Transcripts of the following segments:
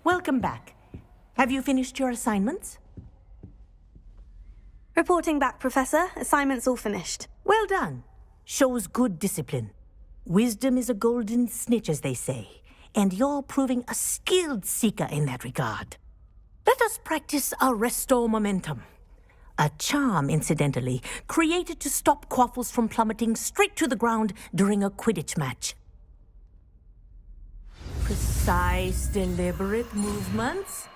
Welcome back. Have you finished your assignments? Reporting back, Professor. Assignment's all finished. Well done. Shows good discipline. Wisdom is a golden snitch, as they say, and you're proving a skilled seeker in that regard. Let us practice Arresto Momentum. A charm, incidentally, created to stop quaffles from plummeting straight to the ground during a Quidditch match. Precise, deliberate movements.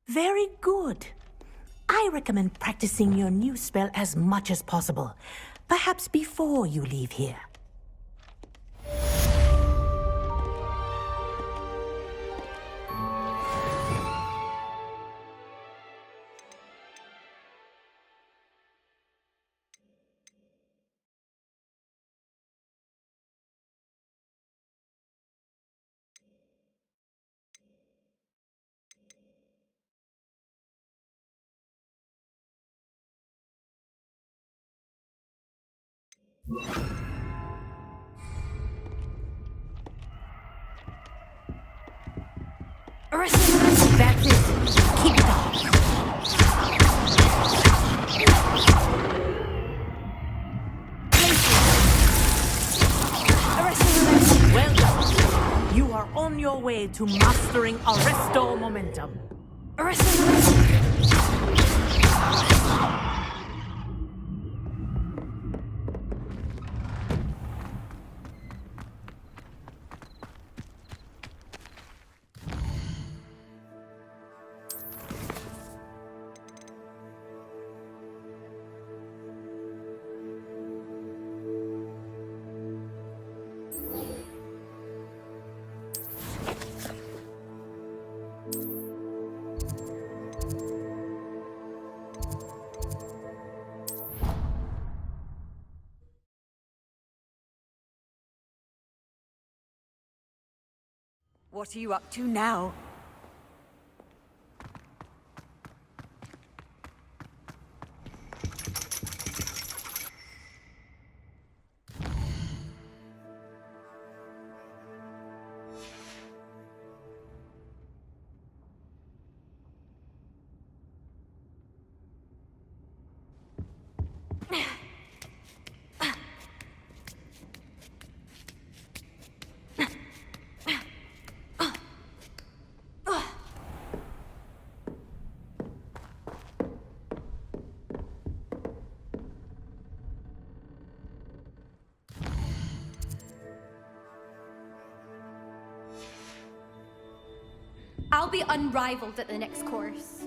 Very good. I recommend practicing your new spell as much as possible, perhaps before you leave here. That's it. Keep it up. Well done. You are on your way to mastering Arresto Momentum. What are you up to now? I'll be unrivaled at the next course.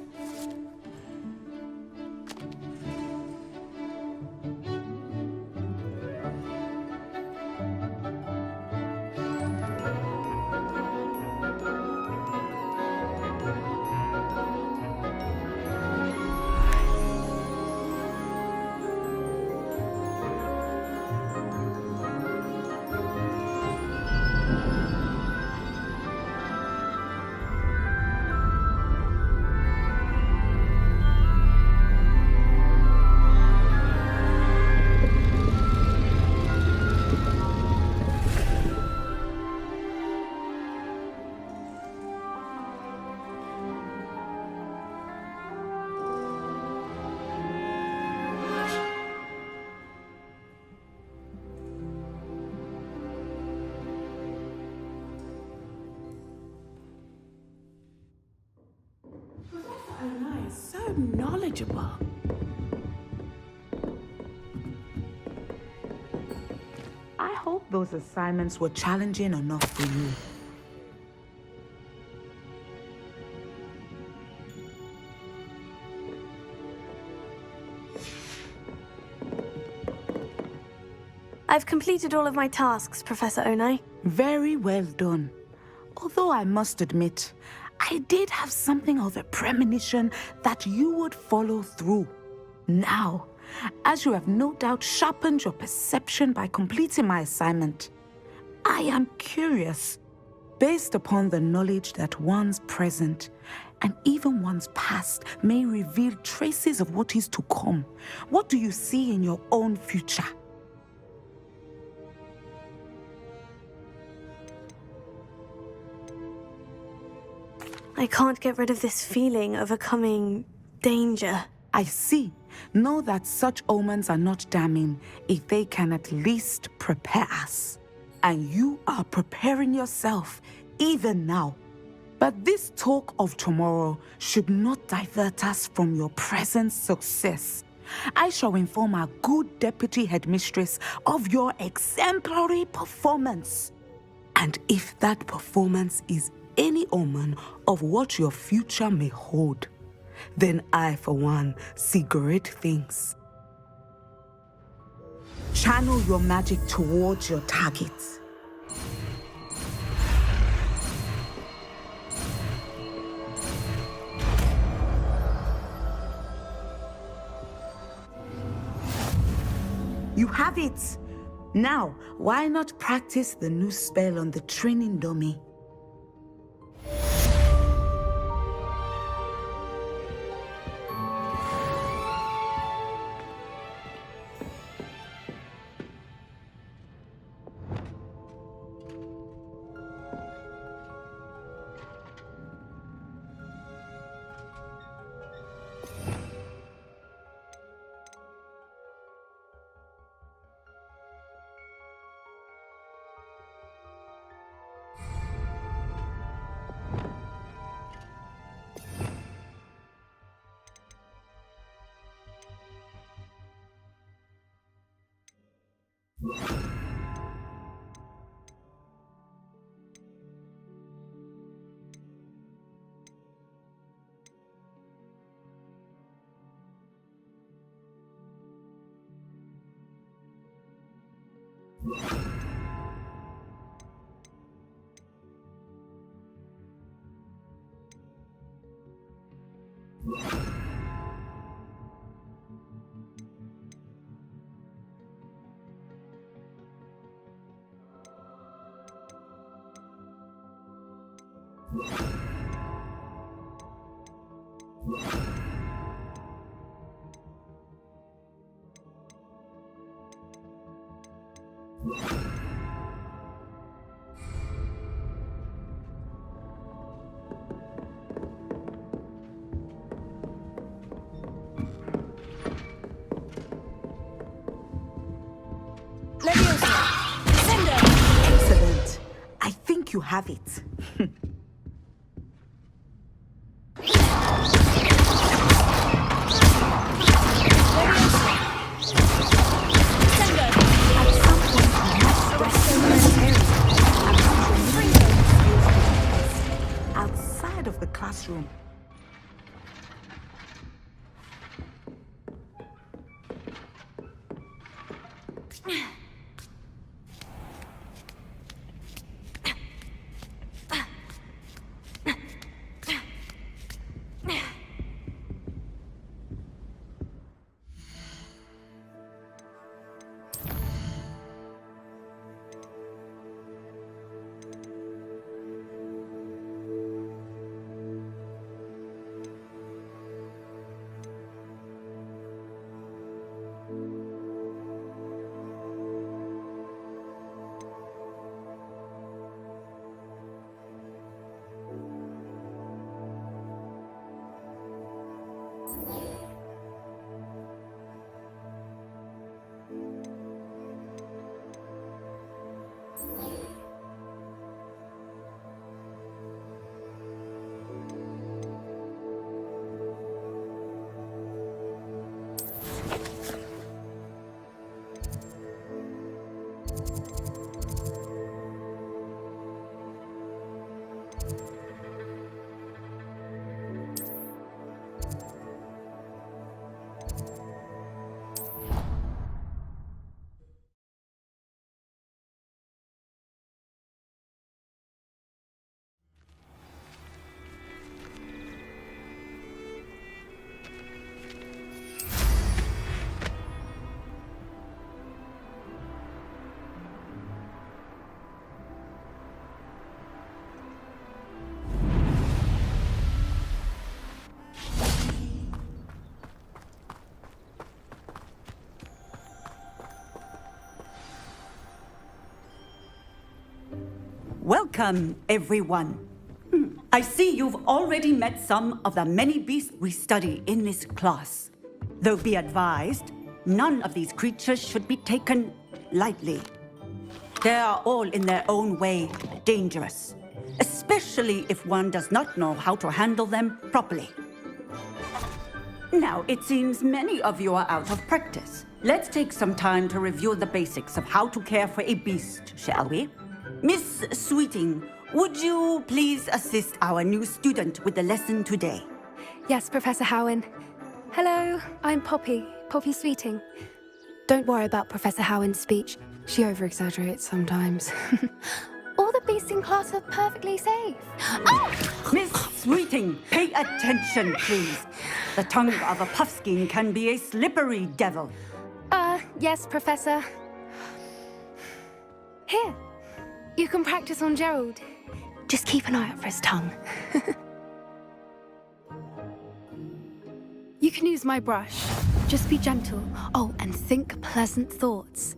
So knowledgeable. I hope those assignments were challenging enough for you. I've completed all of my tasks, Professor Onai. Very well done. Although I must admit, I did have something of a premonition that you would follow through. Now, as you have no doubt sharpened your perception by completing my assignment. I am curious, based upon the knowledge that one's present and even one's past may reveal traces of what is to come. What do you see in your own future? I can't get rid of this feeling of a coming danger. I see. Know that such omens are not damning if they can at least prepare us. And you are preparing yourself even now. But this talk of tomorrow should not divert us from your present success. I shall inform our good deputy headmistress of your exemplary performance. And if that performance is any omen of what your future may hold, then I, for one, see great things. Channel your magic towards your target. You have it! Now, why not practice the new spell on the training dummy? Excellent. I think you have it. Outside of the classroom. Welcome, everyone. I see you've already met some of the many beasts we study in this class. Though be advised, none of these creatures should be taken lightly. They are all in their own way dangerous, especially if one does not know how to handle them properly. Now, it seems many of you are out of practice. Let's take some time to review the basics of how to care for a beast, shall we? Miss Sweeting, would you please assist our new student with the lesson today? Yes, Professor Howen. Hello, I'm Poppy Sweeting. Don't worry about Professor Howen's speech. She over-exaggerates sometimes. All the beasts in class are perfectly safe. Oh! Miss Sweeting, pay attention, please. The tongue of a puffskein can be a slippery devil. Yes, Professor. Here, you can practice on Gerald. Just keep an eye out for his tongue. You can use my brush. Just be gentle. Oh, and think pleasant thoughts.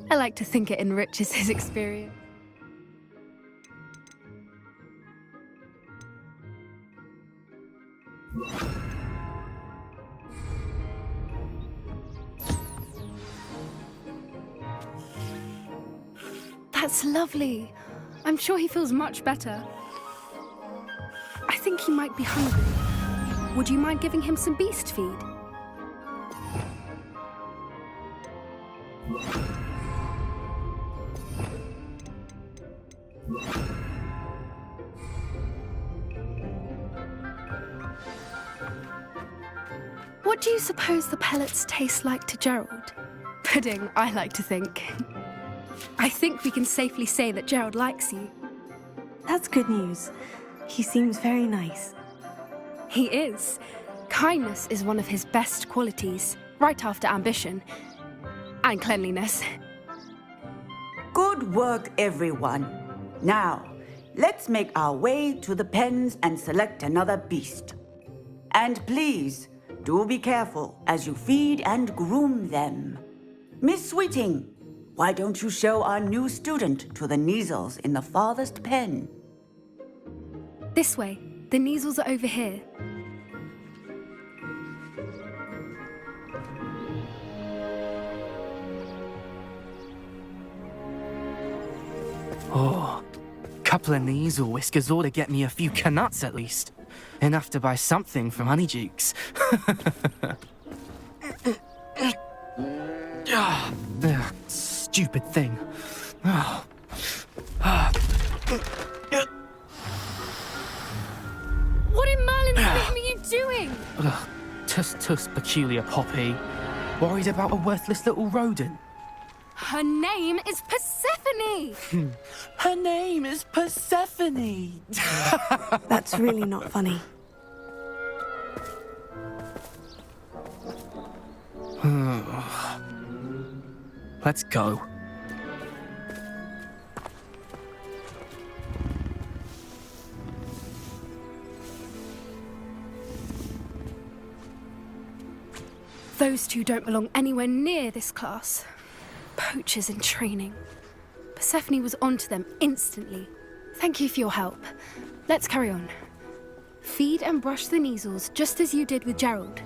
I like to think it enriches his experience. That's lovely. I'm sure he feels much better. I think he might be hungry. Would you mind giving him some beast feed? What do you suppose the pellets taste like to Gerald? Pudding, I like to think. I think we can safely say that Gerald likes you. That's good news. He seems very nice. He is. Kindness is one of his best qualities, right after ambition. And cleanliness. Good work, everyone. Now, let's make our way to the pens and select another beast. And please, do be careful as you feed and groom them. Miss Sweeting, why don't you show our new student to the Neasels in the farthest pen? This way. The Neasels are over here. Oh, couple of Neasel whiskers ought to get me a few canuts at least. Enough to buy something from Honeydukes. Stupid thing. What in Merlin's name are you doing? Tuss, peculiar Poppy. Worried about a worthless little rodent? Her name is Persephone! Her name is Persephone! That's really not funny. Let's go. Those two don't belong anywhere near this class. Poachers in training. Persephone was onto them instantly. Thank you for your help. Let's carry on. Feed and brush the Neasels just as you did with Gerald.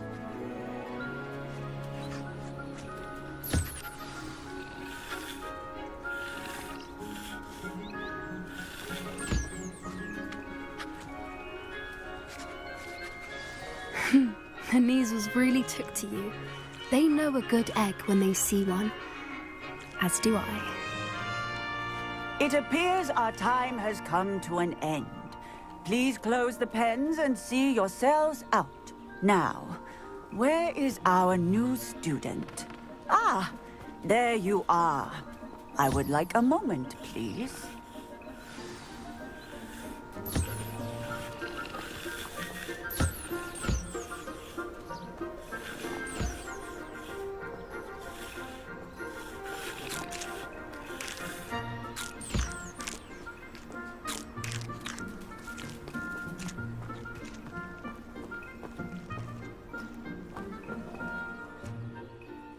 The Neasels really took to you. They know a good egg when they see one. As do I. It appears our time has come to an end. Please close the pens and see yourselves out. Now, where is our new student? Ah, there you are. I would like a moment, please.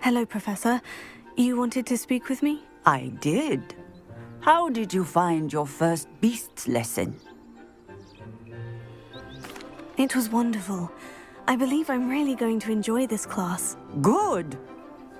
Hello, Professor. You wanted to speak with me? I did. How did you find your first beasts lesson? It was wonderful. I believe I'm really going to enjoy this class. Good.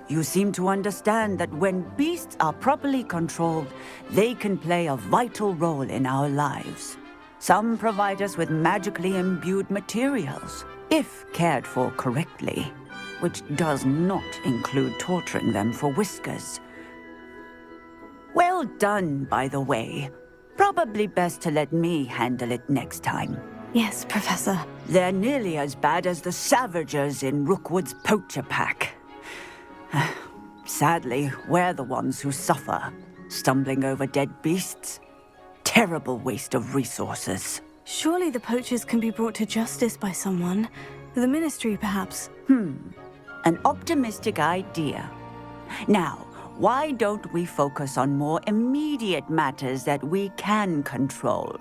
You seem to understand that when beasts are properly controlled, they can play a vital role in our lives. Some provide us with magically imbued materials, if cared for correctly, which does not include torturing them for whiskers. Well done, by the way. Probably best to let me handle it next time. Yes, Professor. They're nearly as bad as the Savagers in Rookwood's poacher pack. Sadly, we're the ones who suffer, stumbling over dead beasts. Terrible waste of resources. Surely the poachers can be brought to justice by someone. The Ministry, perhaps. An optimistic idea. Now, why don't we focus on more immediate matters that we can control?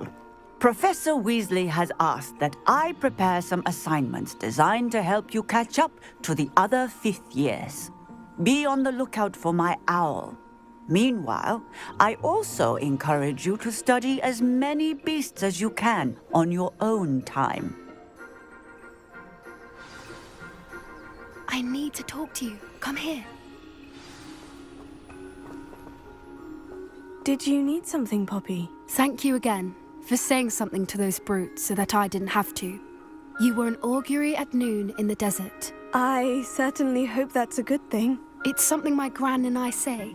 Professor Weasley has asked that I prepare some assignments designed to help you catch up to the other 5th years. Be on the lookout for my owl. Meanwhile, I also encourage you to study as many beasts as you can on your own time. I need to talk to you. Come here. Did you need something, Poppy? Thank you again for saying something to those brutes so that I didn't have to. You were an augury at noon in the desert. I certainly hope that's a good thing. It's something my gran and I say.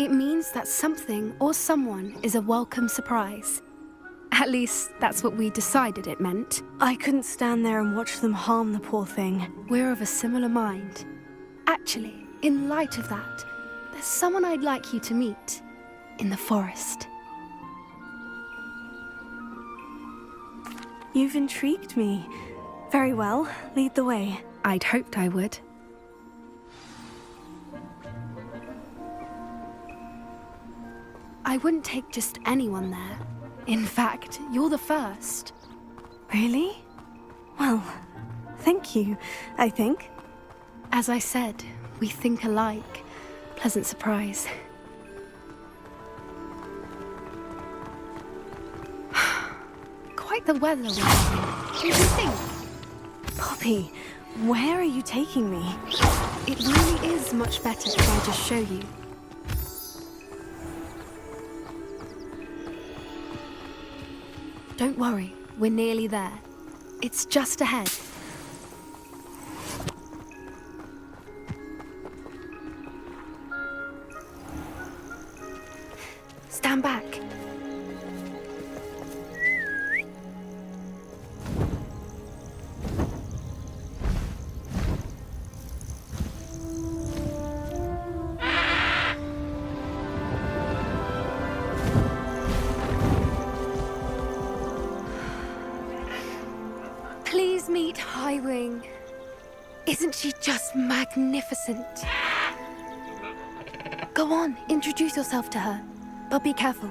It means that something or someone is a welcome surprise. At least, that's what we decided it meant. I couldn't stand there and watch them harm the poor thing. We're of a similar mind. Actually, in light of that, there's someone I'd like you to meet in the forest. You've intrigued me. Very well, lead the way. I'd hoped I would. I wouldn't take just anyone there. In fact, you're the first. Really? Well, thank you, I think. As I said, we think alike. Pleasant surprise. Quite the weather we're having. Don't you think? Poppy, where are you taking me? It really is much better if I just show you. Don't worry, we're nearly there. It's just ahead. Stand back. Please meet Highwing. Isn't she just magnificent? Go on, introduce yourself to her. But be careful.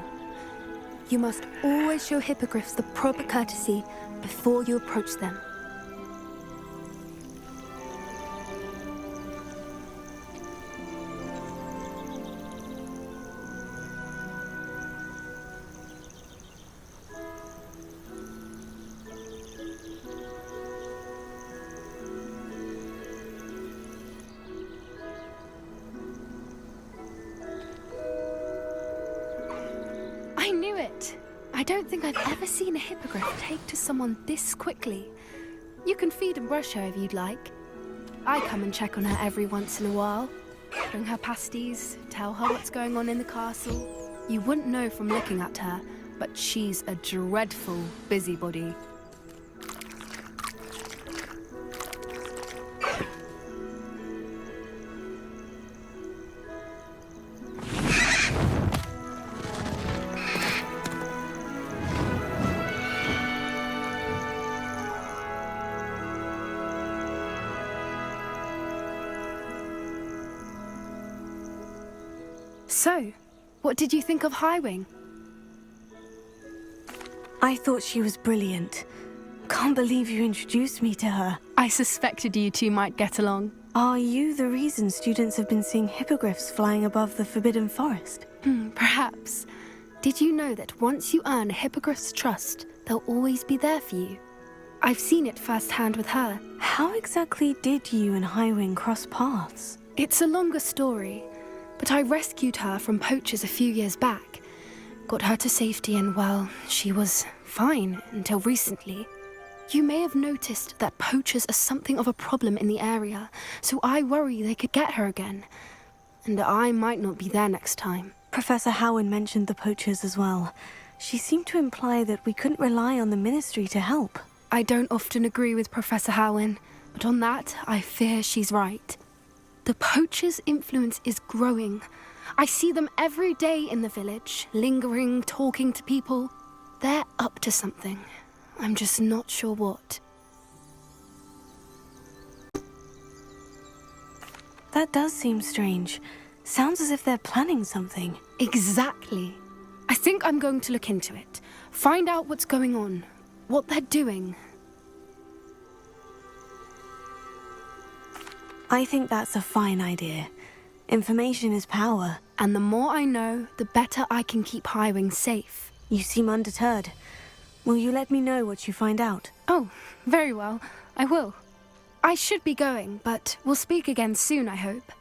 You must always show hippogriffs the proper courtesy before you approach them. I knew it! I don't think I've ever seen a hippogriff take to someone this quickly. You can feed and brush her if you'd like. I come and check on her every once in a while. Bring her pasties, tell her what's going on in the castle. You wouldn't know from looking at her, but she's a dreadful busybody. So, what did you think of Highwing? I thought she was brilliant. Can't believe you introduced me to her. I suspected you two might get along. Are you the reason students have been seeing hippogriffs flying above the Forbidden Forest? Perhaps. Did you know that once you earn Hippogriff's trust, they'll always be there for you? I've seen it firsthand with her. How exactly did you and Highwing cross paths? It's a longer story, but I rescued her from poachers a few years back. Got her to safety and, well, she was fine until recently. You may have noticed that poachers are something of a problem in the area, so I worry they could get her again. And I might not be there next time. Professor Howin mentioned the poachers as well. She seemed to imply that we couldn't rely on the Ministry to help. I don't often agree with Professor Howin, but on that, I fear she's right. The poachers' influence is growing. I see them every day in the village, lingering, talking to people. They're up to something. I'm just not sure what. That does seem strange. Sounds as if they're planning something. Exactly. I think I'm going to look into it. Find out what's going on. What they're doing. I think that's a fine idea. Information is power. And the more I know, the better I can keep Highwing safe. You seem undeterred. Will you let me know what you find out? Oh, very well. I will. I should be going, but we'll speak again soon, I hope.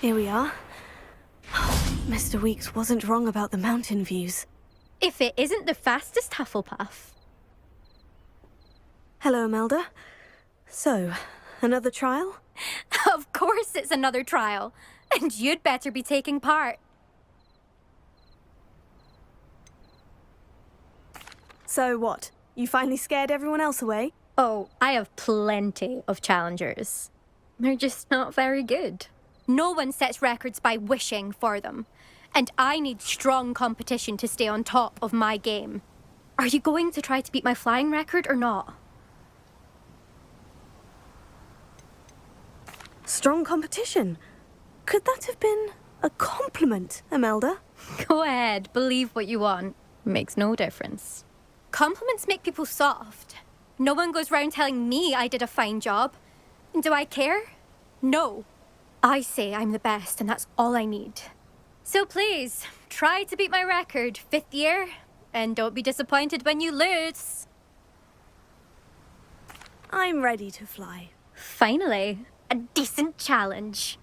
Here we are. Mr. Weeks wasn't wrong about the mountain views. If it isn't the fastest Hufflepuff. Hello, Imelda. So, another trial? Of course it's another trial. And you'd better be taking part. So what? You finally scared everyone else away? Oh, I have plenty of challengers. They're just not very good. No one sets records by wishing for them. And I need strong competition to stay on top of my game. Are you going to try to beat my flying record or not? Strong competition? Could that have been a compliment, Imelda? Go ahead, believe what you want. Makes no difference. Compliments make people soft. No one goes round telling me I did a fine job. And do I care? No. I say I'm the best, and that's all I need. So please, try to beat my record, 5th year, and don't be disappointed when you lose. I'm ready to fly. Finally, a decent challenge.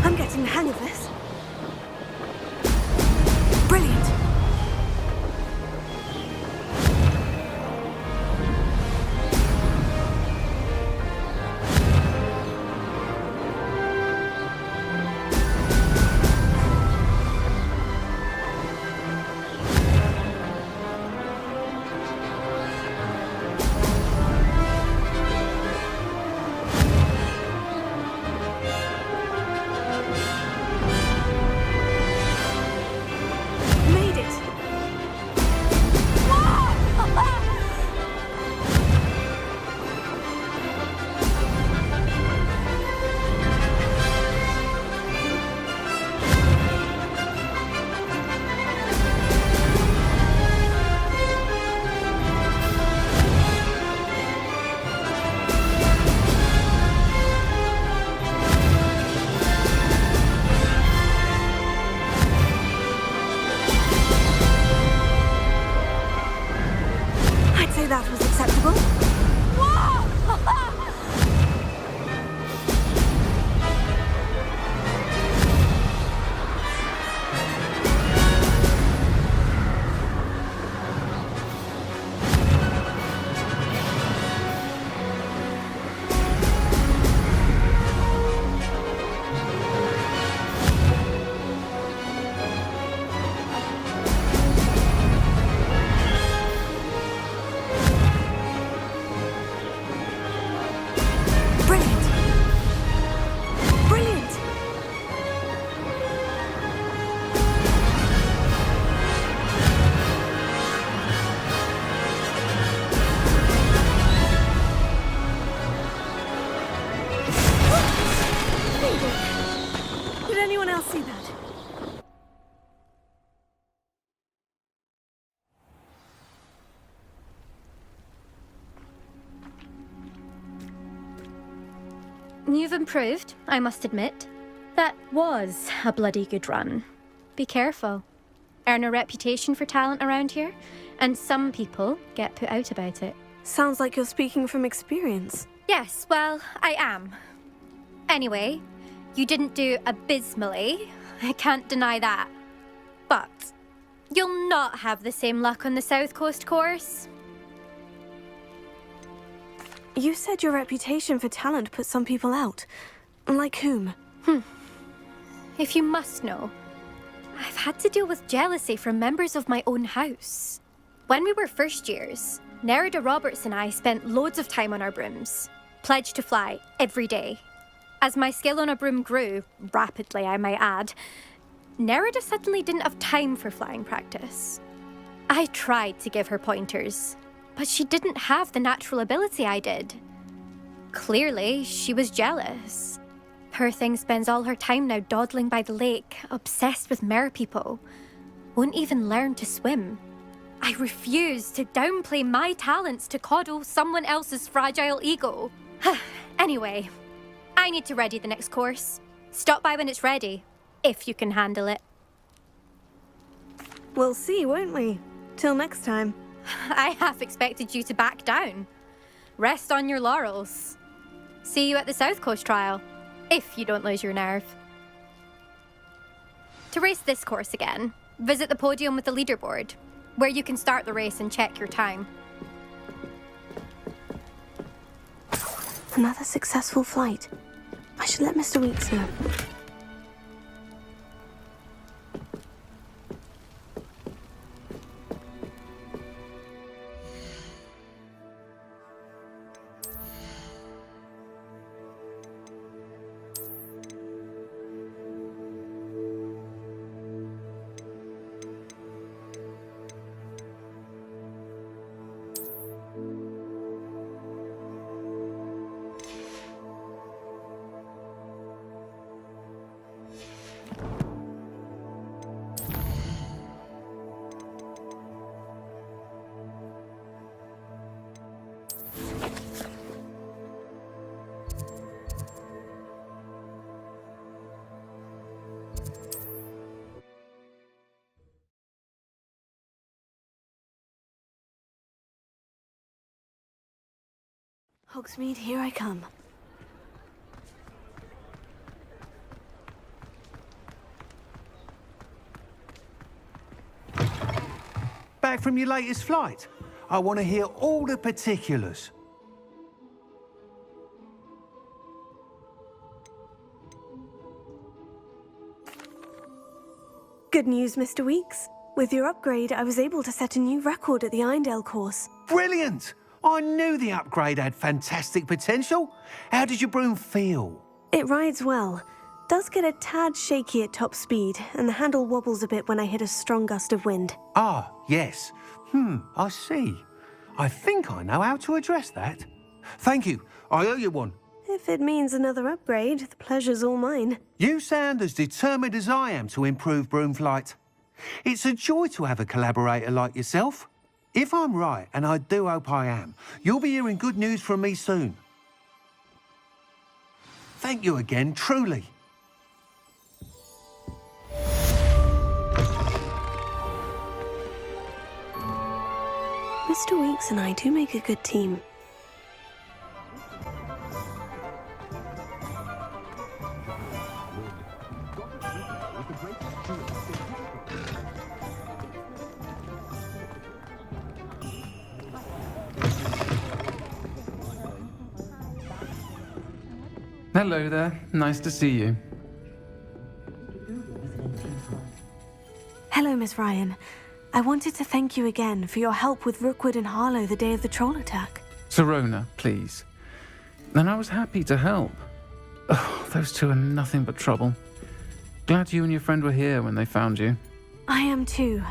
I'm getting the hang of this. Brilliant. Made it. I'd say that was acceptable. I'll see that. You've improved, I must admit. That was a bloody good run. Be careful. Earn a reputation for talent around here, and some people get put out about it. Sounds like you're speaking from experience. Yes, well, I am. Anyway, you didn't do abysmally. I can't deny that. But you'll not have the same luck on the South Coast course. You said your reputation for talent put some people out. Like whom? If you must know, I've had to deal with jealousy from members of my own house. When we were first years, Nerida Roberts and I spent loads of time on our brooms, pledged to fly every day. As my skill on a broom grew, rapidly I might add, Nerida suddenly didn't have time for flying practice. I tried to give her pointers, but she didn't have the natural ability I did. Clearly, she was jealous. Poor thing spends all her time now dawdling by the lake, obsessed with merpeople. Won't even learn to swim. I refuse to downplay my talents to coddle someone else's fragile ego. Anyway, I need to ready the next course. Stop by when it's ready, if you can handle it. We'll see, won't we? Till next time. I half expected you to back down. Rest on your laurels. See you at the South Coast trial, if you don't lose your nerve. To race this course again, visit the podium with the leaderboard, where you can start the race and check your time. Another successful flight. I should let Mr. Weeks know. Hogsmeade, here I come. Back from your latest flight? I want to hear all the particulars. Good news, Mr. Weeks. With your upgrade, I was able to set a new record at the Irondale course. Brilliant! I knew the upgrade had fantastic potential. How did your broom feel? It rides well. Does get a tad shaky at top speed, and the handle wobbles a bit when I hit a strong gust of wind. Ah, yes. I see. I think I know how to address that. Thank you. I owe you one. If it means another upgrade, the pleasure's all mine. You sound as determined as I am to improve broom flight. It's a joy to have a collaborator like yourself. If I'm right, and I do hope I am, you'll be hearing good news from me soon. Thank you again, truly. Mr. Weeks and I do make a good team. Hello there. Nice to see you. Hello, Miss Ryan. I wanted to thank you again for your help with Rookwood and Harlow the day of the troll attack. Serona, please. And I was happy to help. Oh, those two are nothing but trouble. Glad you and your friend were here when they found you. I am too.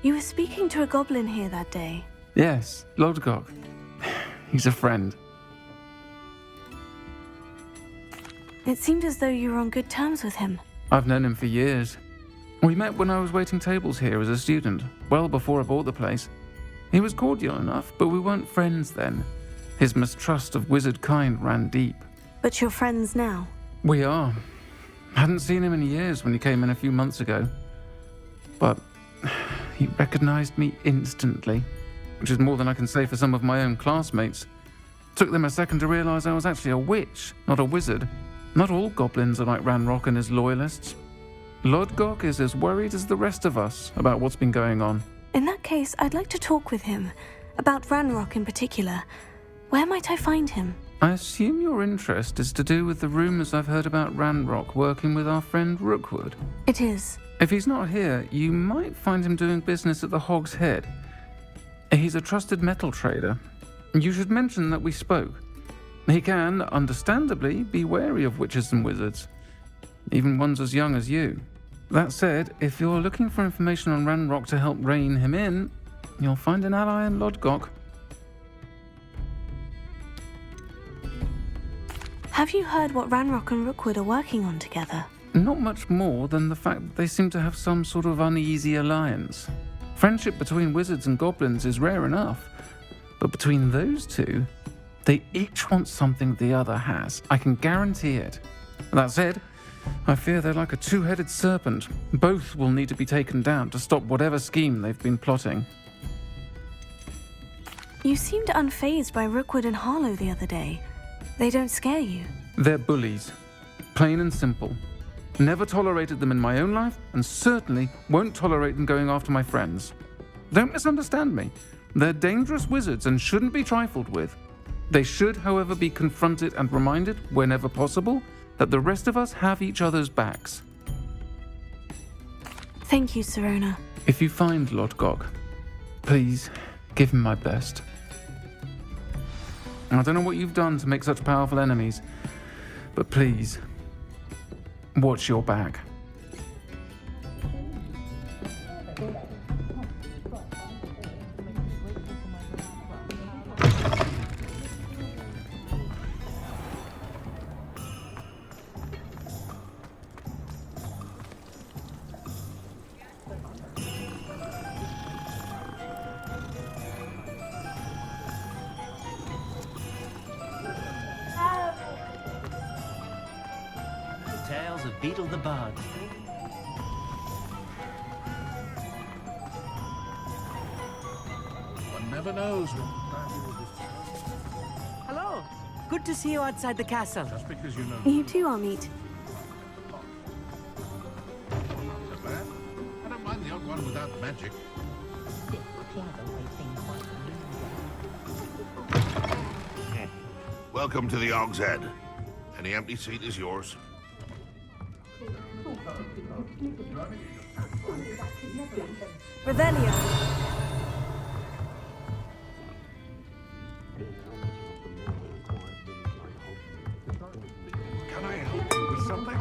You were speaking to a goblin here that day. Yes, Lodgok. He's a friend. It seemed as though you were on good terms with him. I've known him for years. We met when I was waiting tables here as a student, well before I bought the place. He was cordial enough, but we weren't friends then. His mistrust of wizard kind ran deep. But you're friends now. We are. Hadn't seen him in years when he came in a few months ago. But he recognized me instantly, which is more than I can say for some of my own classmates. Took them a second to realize I was actually a witch, not a wizard. Not all goblins are like Ranrock and his loyalists. Lodgok is as worried as the rest of us about what's been going on. In that case, I'd like to talk with him. About Ranrock in particular. Where might I find him? I assume your interest is to do with the rumors I've heard about Ranrock working with our friend Rookwood. It is. If he's not here, you might find him doing business at the Hog's Head. He's a trusted metal trader. You should mention that we spoke. He can, understandably, be wary of witches and wizards, even ones as young as you. That said, if you're looking for information on Ranrock to help rein him in, you'll find an ally in Lodgok. Have you heard what Ranrock and Rookwood are working on together? Not much more than the fact that they seem to have some sort of uneasy alliance. Friendship between wizards and goblins is rare enough, but between those two, they each want something the other has. I can guarantee it. That said, I fear they're like a two-headed serpent. Both will need to be taken down to stop whatever scheme they've been plotting. You seemed unfazed by Rookwood and Harlow the other day. They don't scare you. They're bullies. Plain and simple. Never tolerated them in my own life, and certainly won't tolerate them going after my friends. Don't misunderstand me. They're dangerous wizards and shouldn't be trifled with. They should, however, be confronted and reminded, whenever possible, that the rest of us have each other's backs. Thank you, Sirona. If you find Lodgok, please give him my best. I don't know what you've done to make such powerful enemies, but please, watch your back. Tales of Beetle the Bug. One never knows when... Hello. Good to see you outside the castle. Just because you know... You too, Amit. So bad. I don't mind the odd one without magic. Welcome to the Hog's Head. Any empty seat is yours. Revelio. Can I help you with something?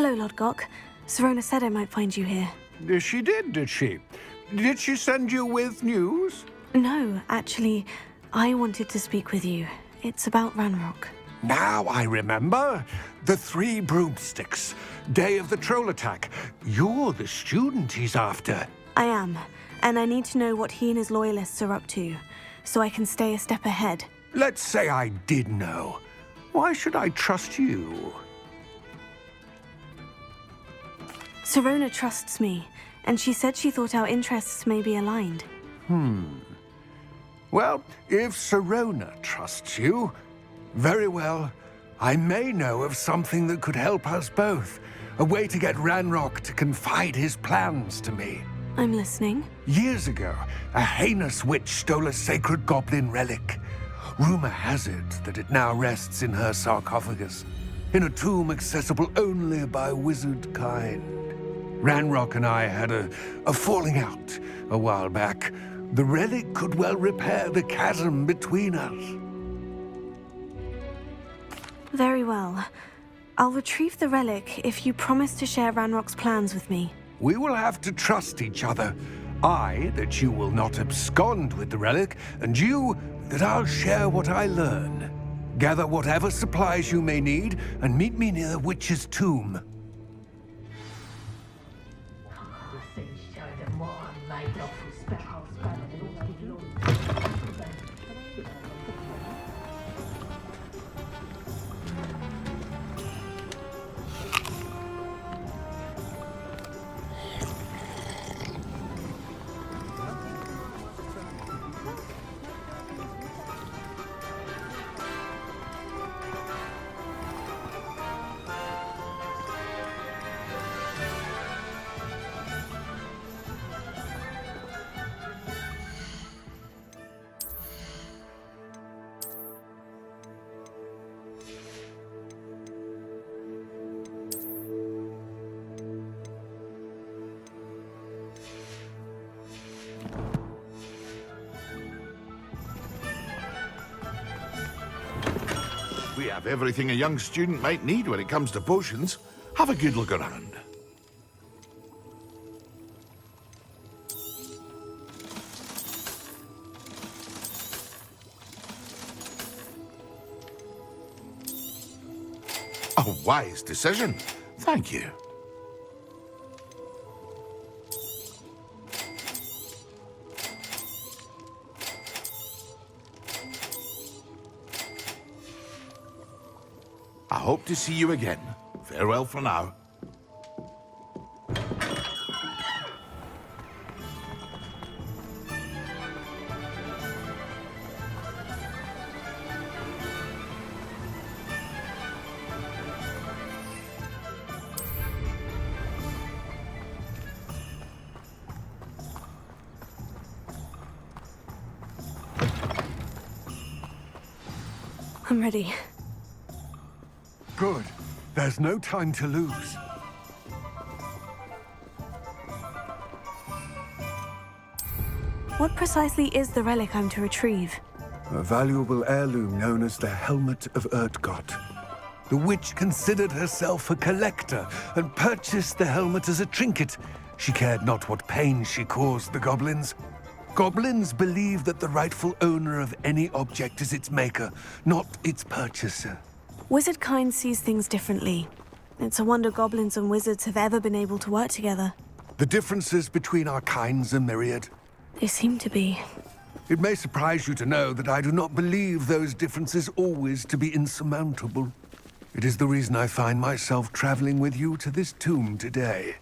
Hello, Lodgok. Sirona said I might find you here. She did, did she? Did she send you with news? No, actually, I wanted to speak with you. It's about Ranrock. Now I remember. The 3 broomsticks. Day of the troll attack. You're the student he's after. I am, and I need to know what he and his loyalists are up to, so I can stay a step ahead. Let's say I did know. Why should I trust you? Sirona trusts me, and she said she thought our interests may be aligned. Well, if Sirona trusts you, very well. I may know of something that could help us both. A way to get Ranrock to confide his plans to me. I'm listening. Years ago, a heinous witch stole a sacred goblin relic. Rumor has it that it now rests in her sarcophagus, in a tomb accessible only by wizard kind. Ranrock and I had a falling out a while back. The relic could well repair the chasm between us. Very well. I'll retrieve the relic if you promise to share Ranrock's plans with me. We will have to trust each other. I, that you will not abscond with the relic, and you, that I'll share what I learn. Gather whatever supplies you may need, and meet me near the witch's tomb. We have everything a young student might need when it comes to potions. Have a good look around. A wise decision. Thank you. I hope to see you again. Farewell for now. I'm ready. Good. There's no time to lose. What precisely is the relic I'm to retrieve? A valuable heirloom known as the Helmet of Urkot. The witch considered herself a collector and purchased the helmet as a trinket. She cared not what pain she caused the goblins. Goblins believe that the rightful owner of any object is its maker, not its purchaser. Wizard kind sees things differently. It's a wonder goblins and wizards have ever been able to work together. The differences between our kinds are myriad. They seem to be. It may surprise you to know that I do not believe those differences always to be insurmountable. It is the reason I find myself traveling with you to this tomb today.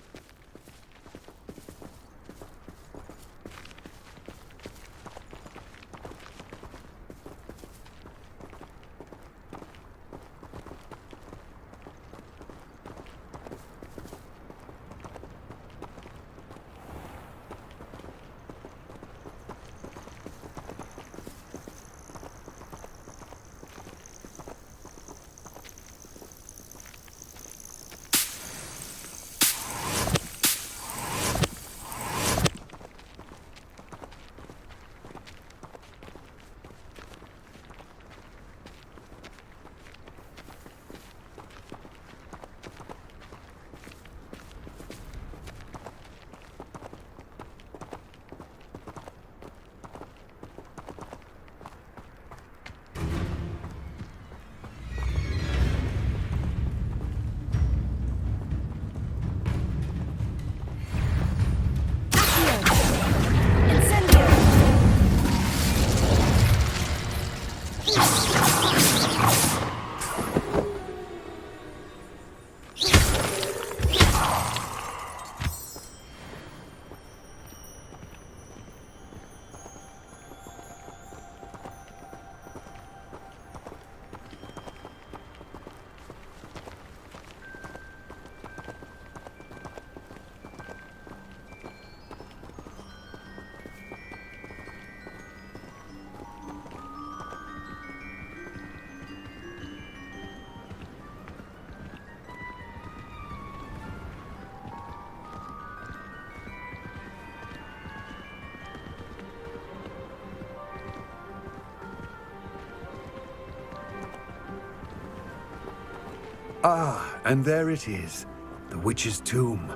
Ah, and there it is. The witch's tomb.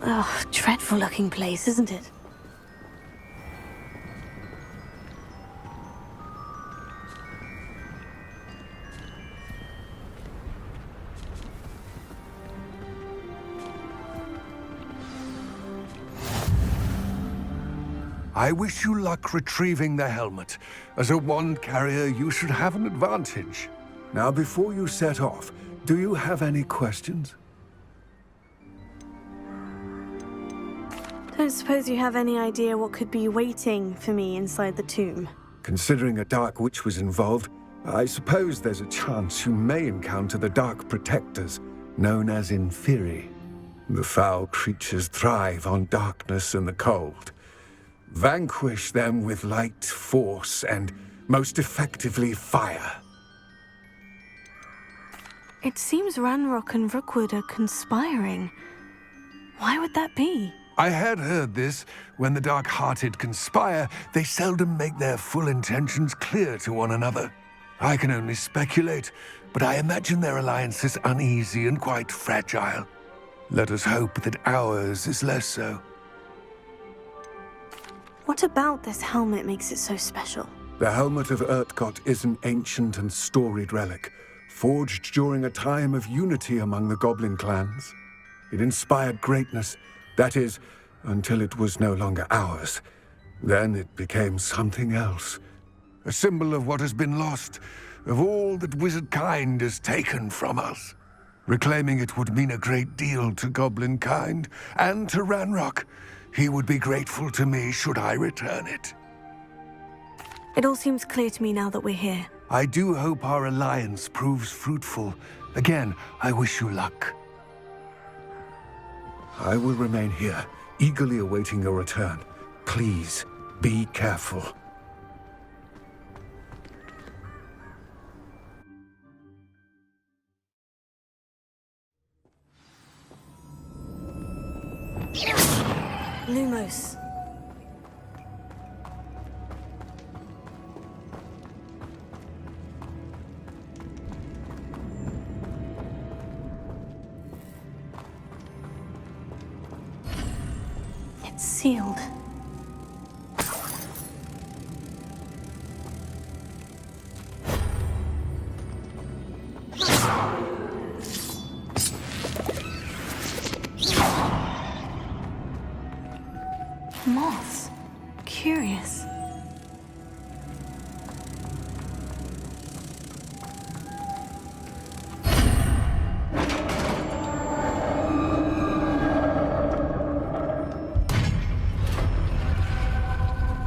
Ugh, dreadful looking place, isn't it? I wish you luck retrieving the helmet. As a wand carrier, you should have an advantage. Now, before you set off, do you have any questions? Don't suppose you have any idea what could be waiting for me inside the tomb? Considering a Dark Witch was involved, I suppose there's a chance you may encounter the Dark Protectors, known as Inferi. The foul creatures thrive on darkness and the cold. Vanquish them with light, force, and, most effectively, fire. It seems Ranrock and Rookwood are conspiring. Why would that be? I had heard this. When the dark-hearted conspire, they seldom make their full intentions clear to one another. I can only speculate, but I imagine their alliance is uneasy and quite fragile. Let us hope that ours is less so. What about this helmet makes it so special? The Helmet of Urkot is an ancient and storied relic, forged during a time of unity among the Goblin clans. It inspired greatness, that is, until it was no longer ours. Then it became something else. A symbol of what has been lost, of all that wizard kind has taken from us. Reclaiming it would mean a great deal to Goblin kind, and to Ranrock. He would be grateful to me should I return it. It all seems clear to me now that we're here. I do hope our alliance proves fruitful. Again, I wish you luck. I will remain here, eagerly awaiting your return. Please, be careful. Lumos. It's sealed. Moths. Curious.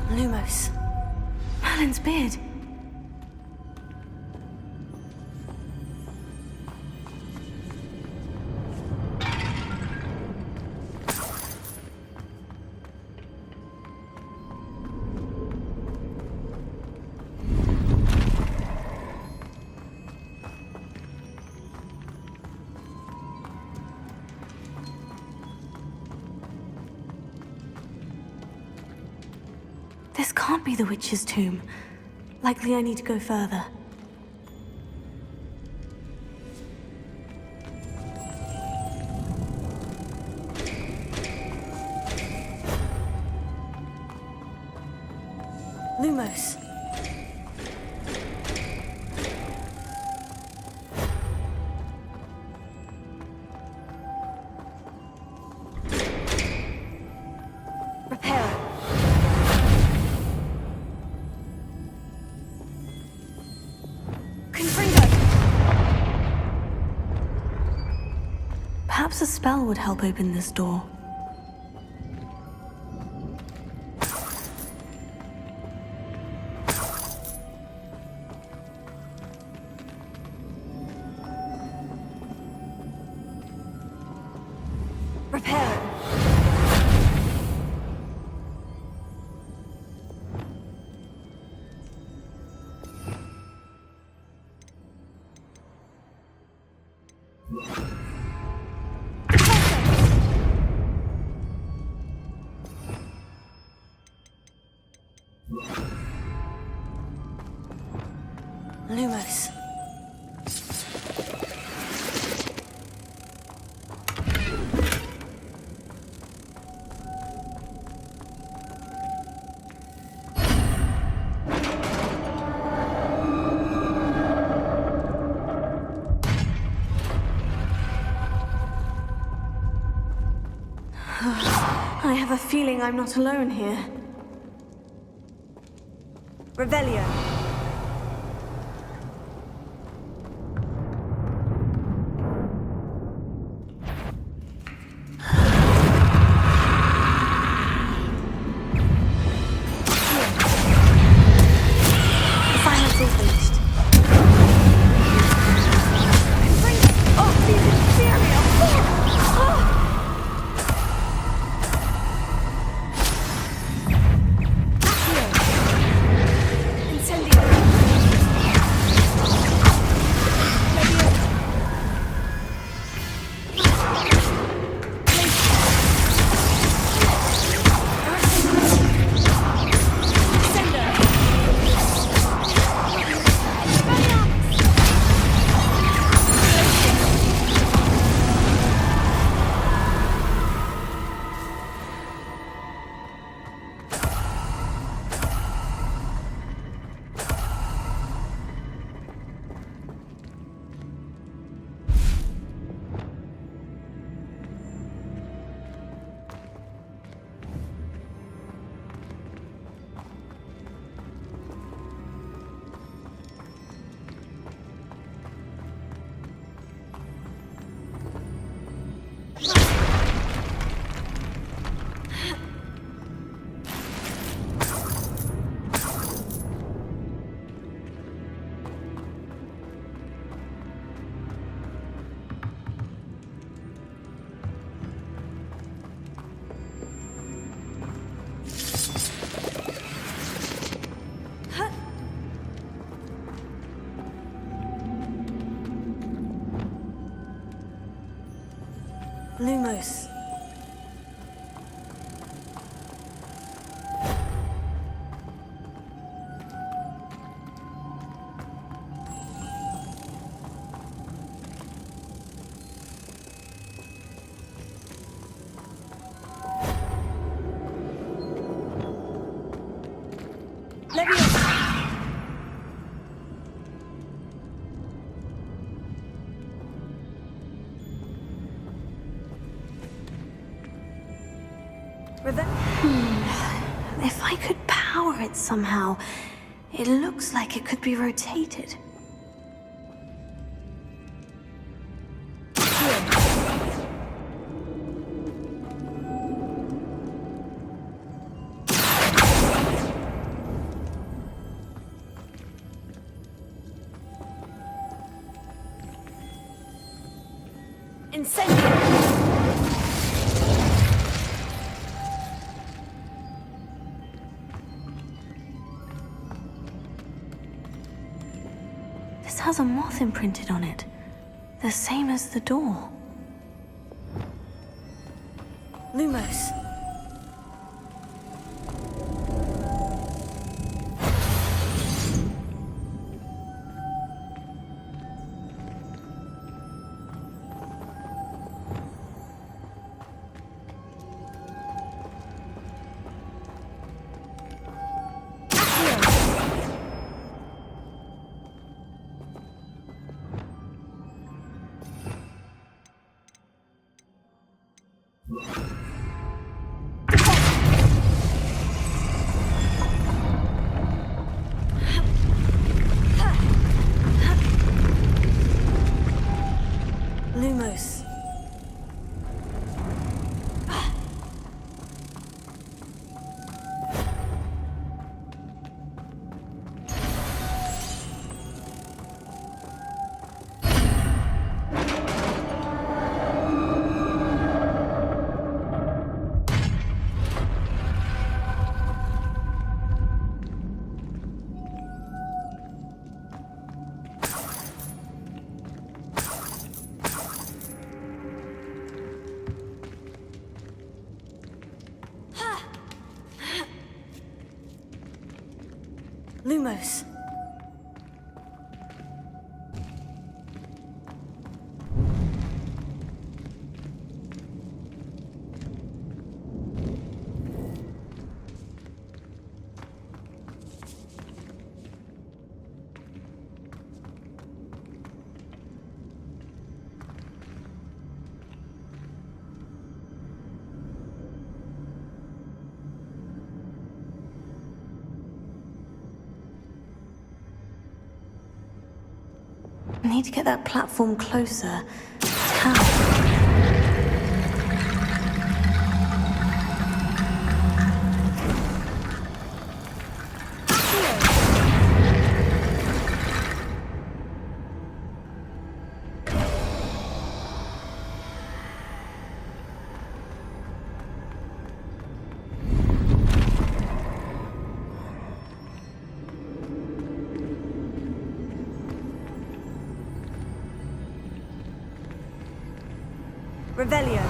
Lumos. Merlin's beard. This can't be the witch's tomb. Likely I need to go further. Lumos. Perhaps a spell would help open this door. Repair. Lumos. have a feeling I'm not alone here. Revelio. Lumos. If I could power it somehow, it looks like it could be rotated. This has a moth imprinted on it, the same as the door. Lumos. Lumos. Lumos. I need to get that platform closer. How? Revelio.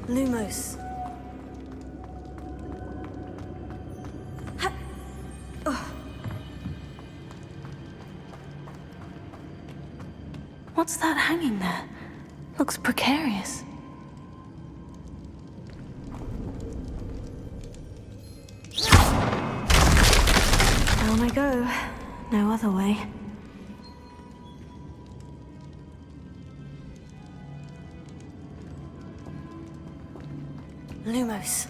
Lumos. What's that hanging there? Looks precarious. Down I go. No other way. Lumos.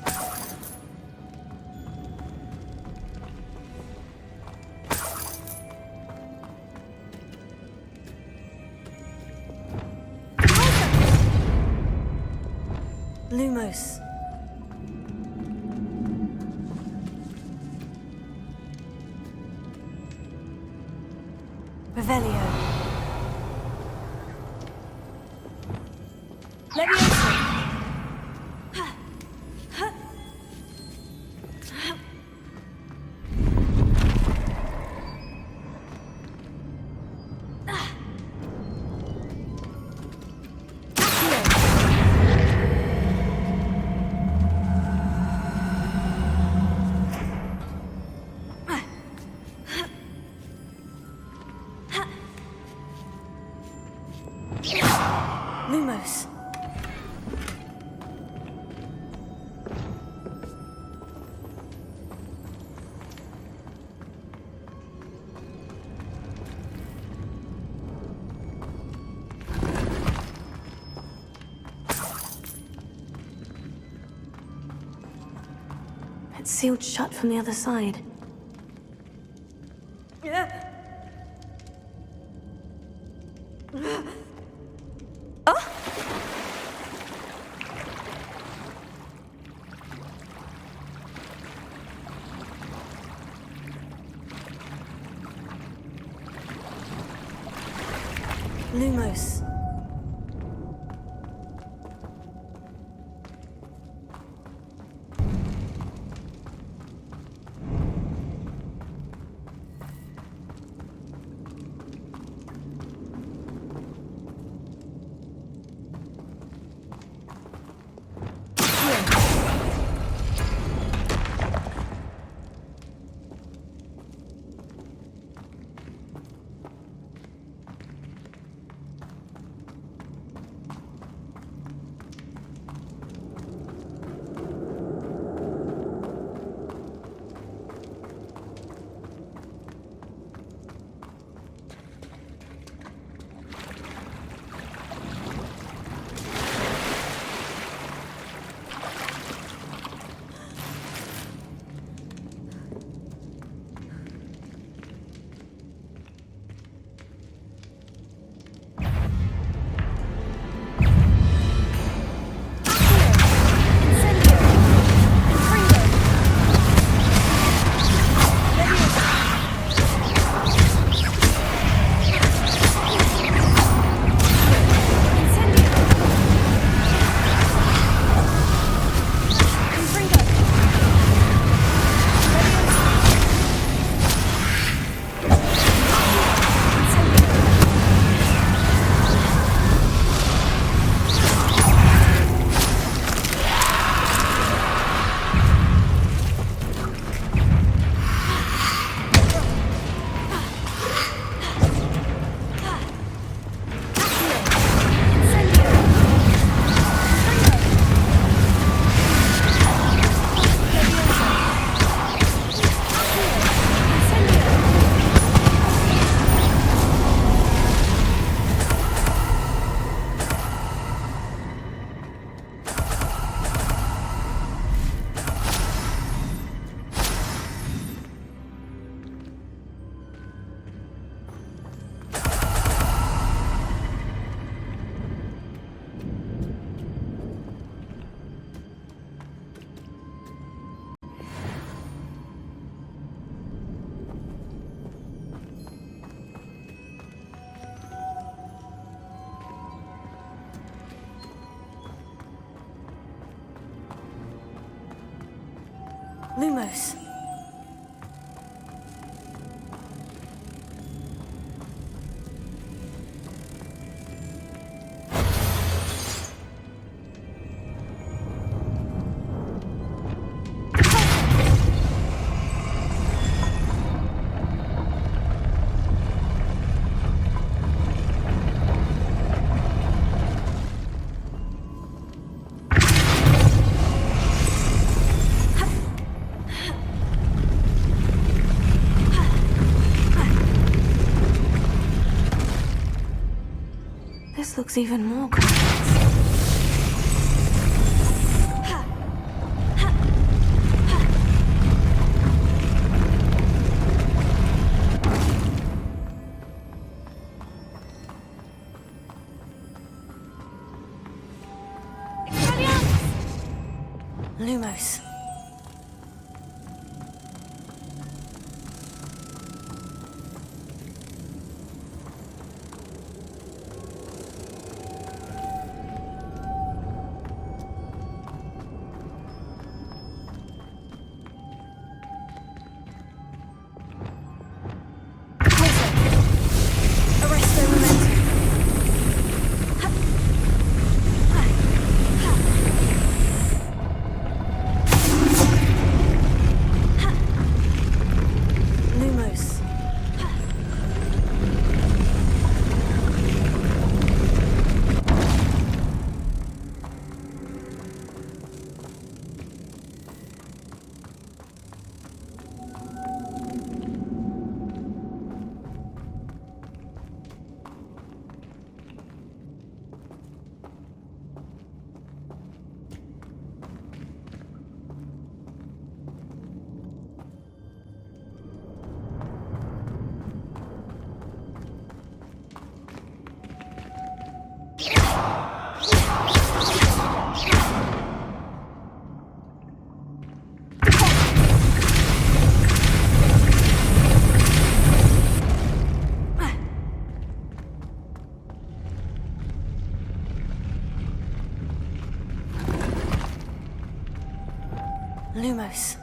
Lumos. Revelio. Leviosa. Lumos. It's sealed shut from the other side. Lumos. Lumos. This looks even more complex. Lumos. Lumos.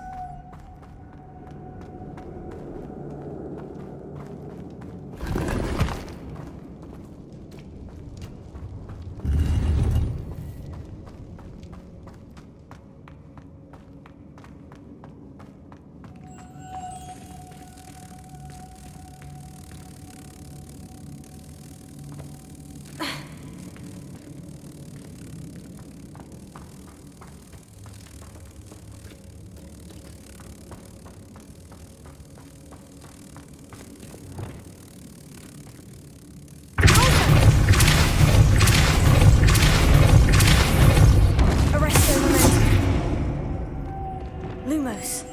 Lumos.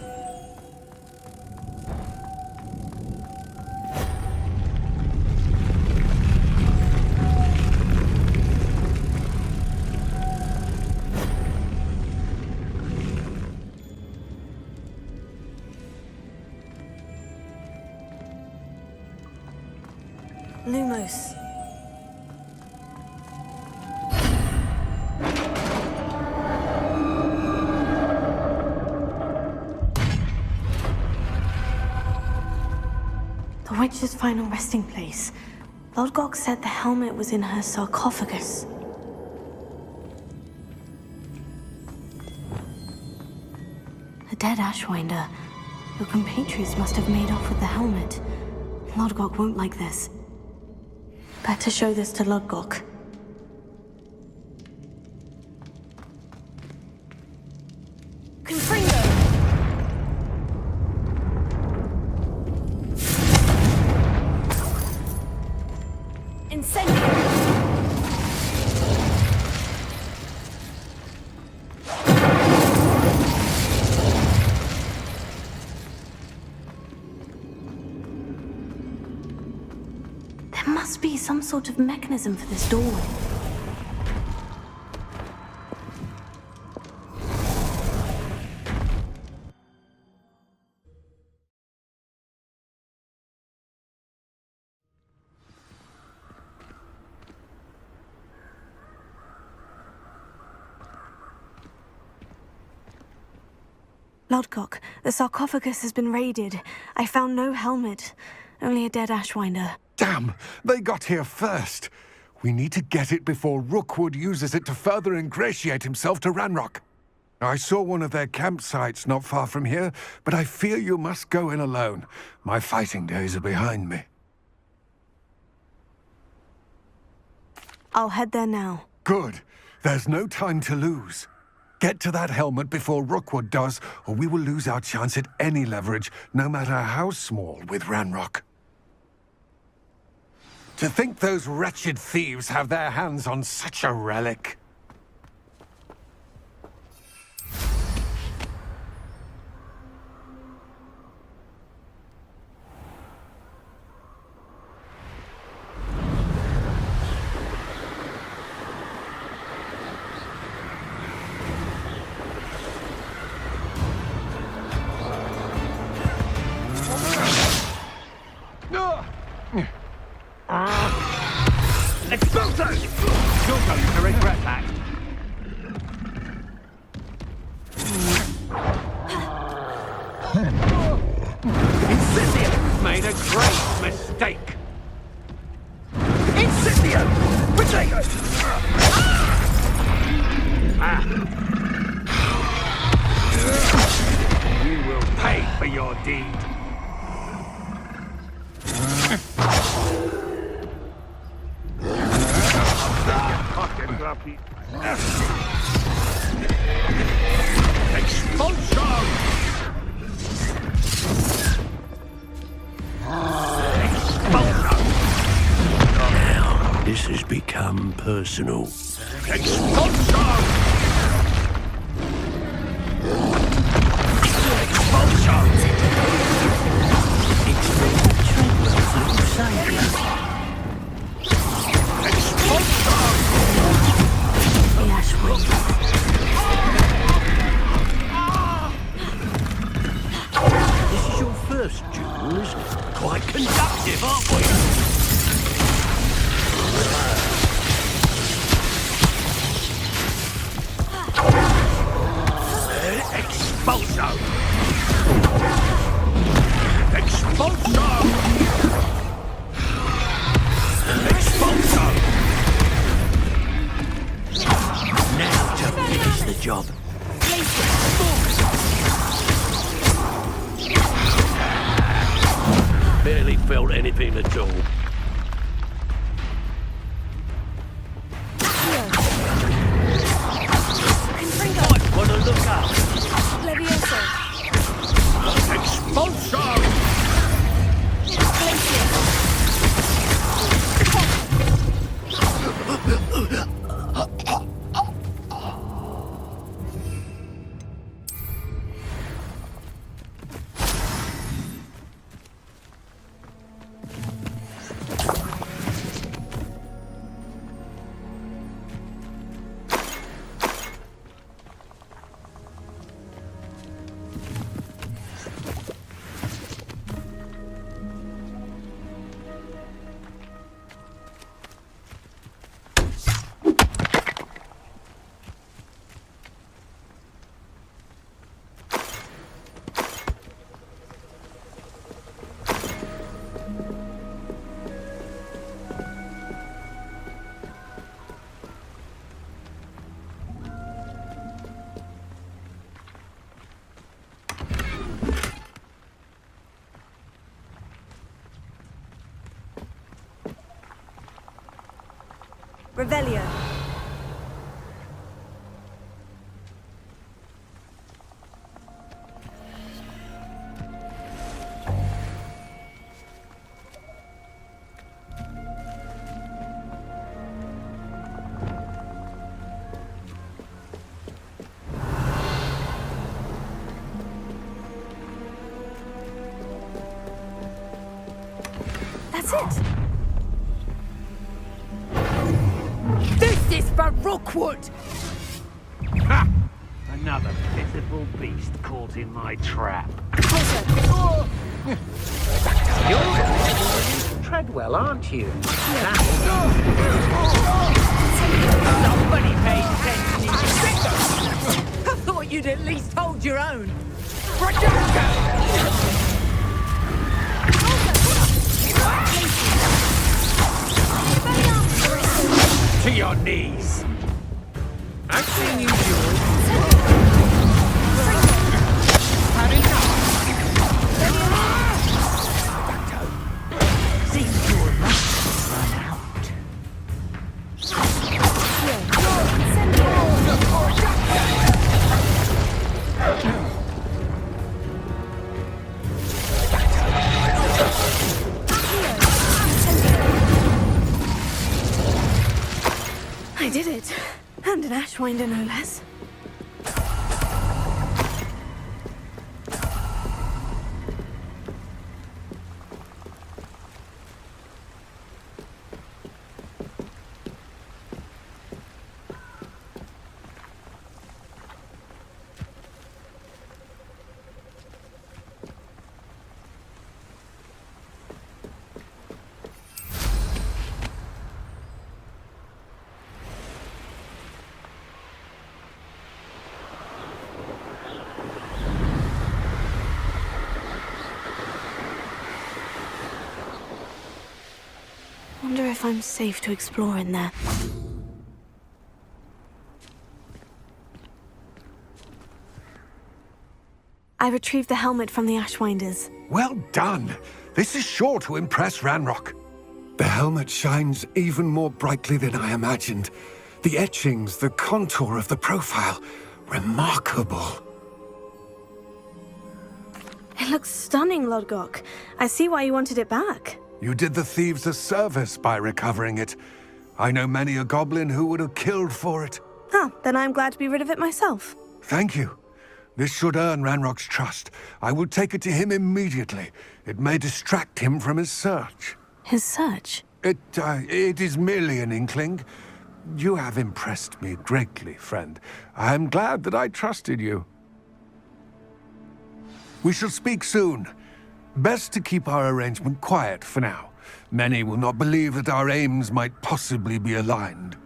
Lumos. The witch's final resting place. Lodgok said the helmet was in her sarcophagus. A dead Ashwinder. Your compatriots must have made off with the helmet. Lodgok won't like this. Better show this to Lodgok. There must be some sort of mechanism for this doorway. Lodgok, the sarcophagus has been raided. I found no helmet, only a dead Ashwinder. Damn! They got here first. We need to get it before Rookwood uses it to further ingratiate himself to Ranrock. I saw one of their campsites not far from here, but I fear you must go in alone. My fighting days are behind me. I'll head there now. Good. There's no time to lose. Get to that helmet before Rookwood does, or we will lose our chance at any leverage, no matter how small, with Ranrock. To think those wretched thieves have their hands on such a relic. Expulso! You're going to regret that. Incipio made a great mistake. Incipio! Potato! You will pay for your deed. Expulsion! Now, this has become personal. Expulsion! Expulsion! This is your first duel, isn't it? Quite conductive, aren't we? Expulso! Expulso! Expulso! Now to finish the job. Barely felt anything at all. Might want to look up. Levioso. Expulso! Revelio. That's it. This is for Rookwood! Ha! Another pitiful beast caught in my trap. Closer. You're Treadwell, aren't you? Somebody paid attention in your finger! I thought you'd at least hold your own. To your knees! I've seen you do it. Had enough! Seems your luck has run out. I did it. And an Ashwinder, no less. Wonder if I'm safe to explore in there. I retrieved the helmet from the Ashwinders. Well done. This is sure to impress Ranrock. The helmet shines even more brightly than I imagined. The etchings, the contour of the profile. Remarkable. It looks stunning, Lodgok. I see why you wanted it back. You did the thieves a service by recovering it. I know many a goblin who would have killed for it. Huh, then I'm glad to be rid of it myself. Thank you. This should earn Ranrock's trust. I will take it to him immediately. It may distract him from his search. His search? It is merely an inkling. You have impressed me greatly, friend. I am glad that I trusted you. We shall speak soon. Best to keep our arrangement quiet for now. Many will not believe that our aims might possibly be aligned.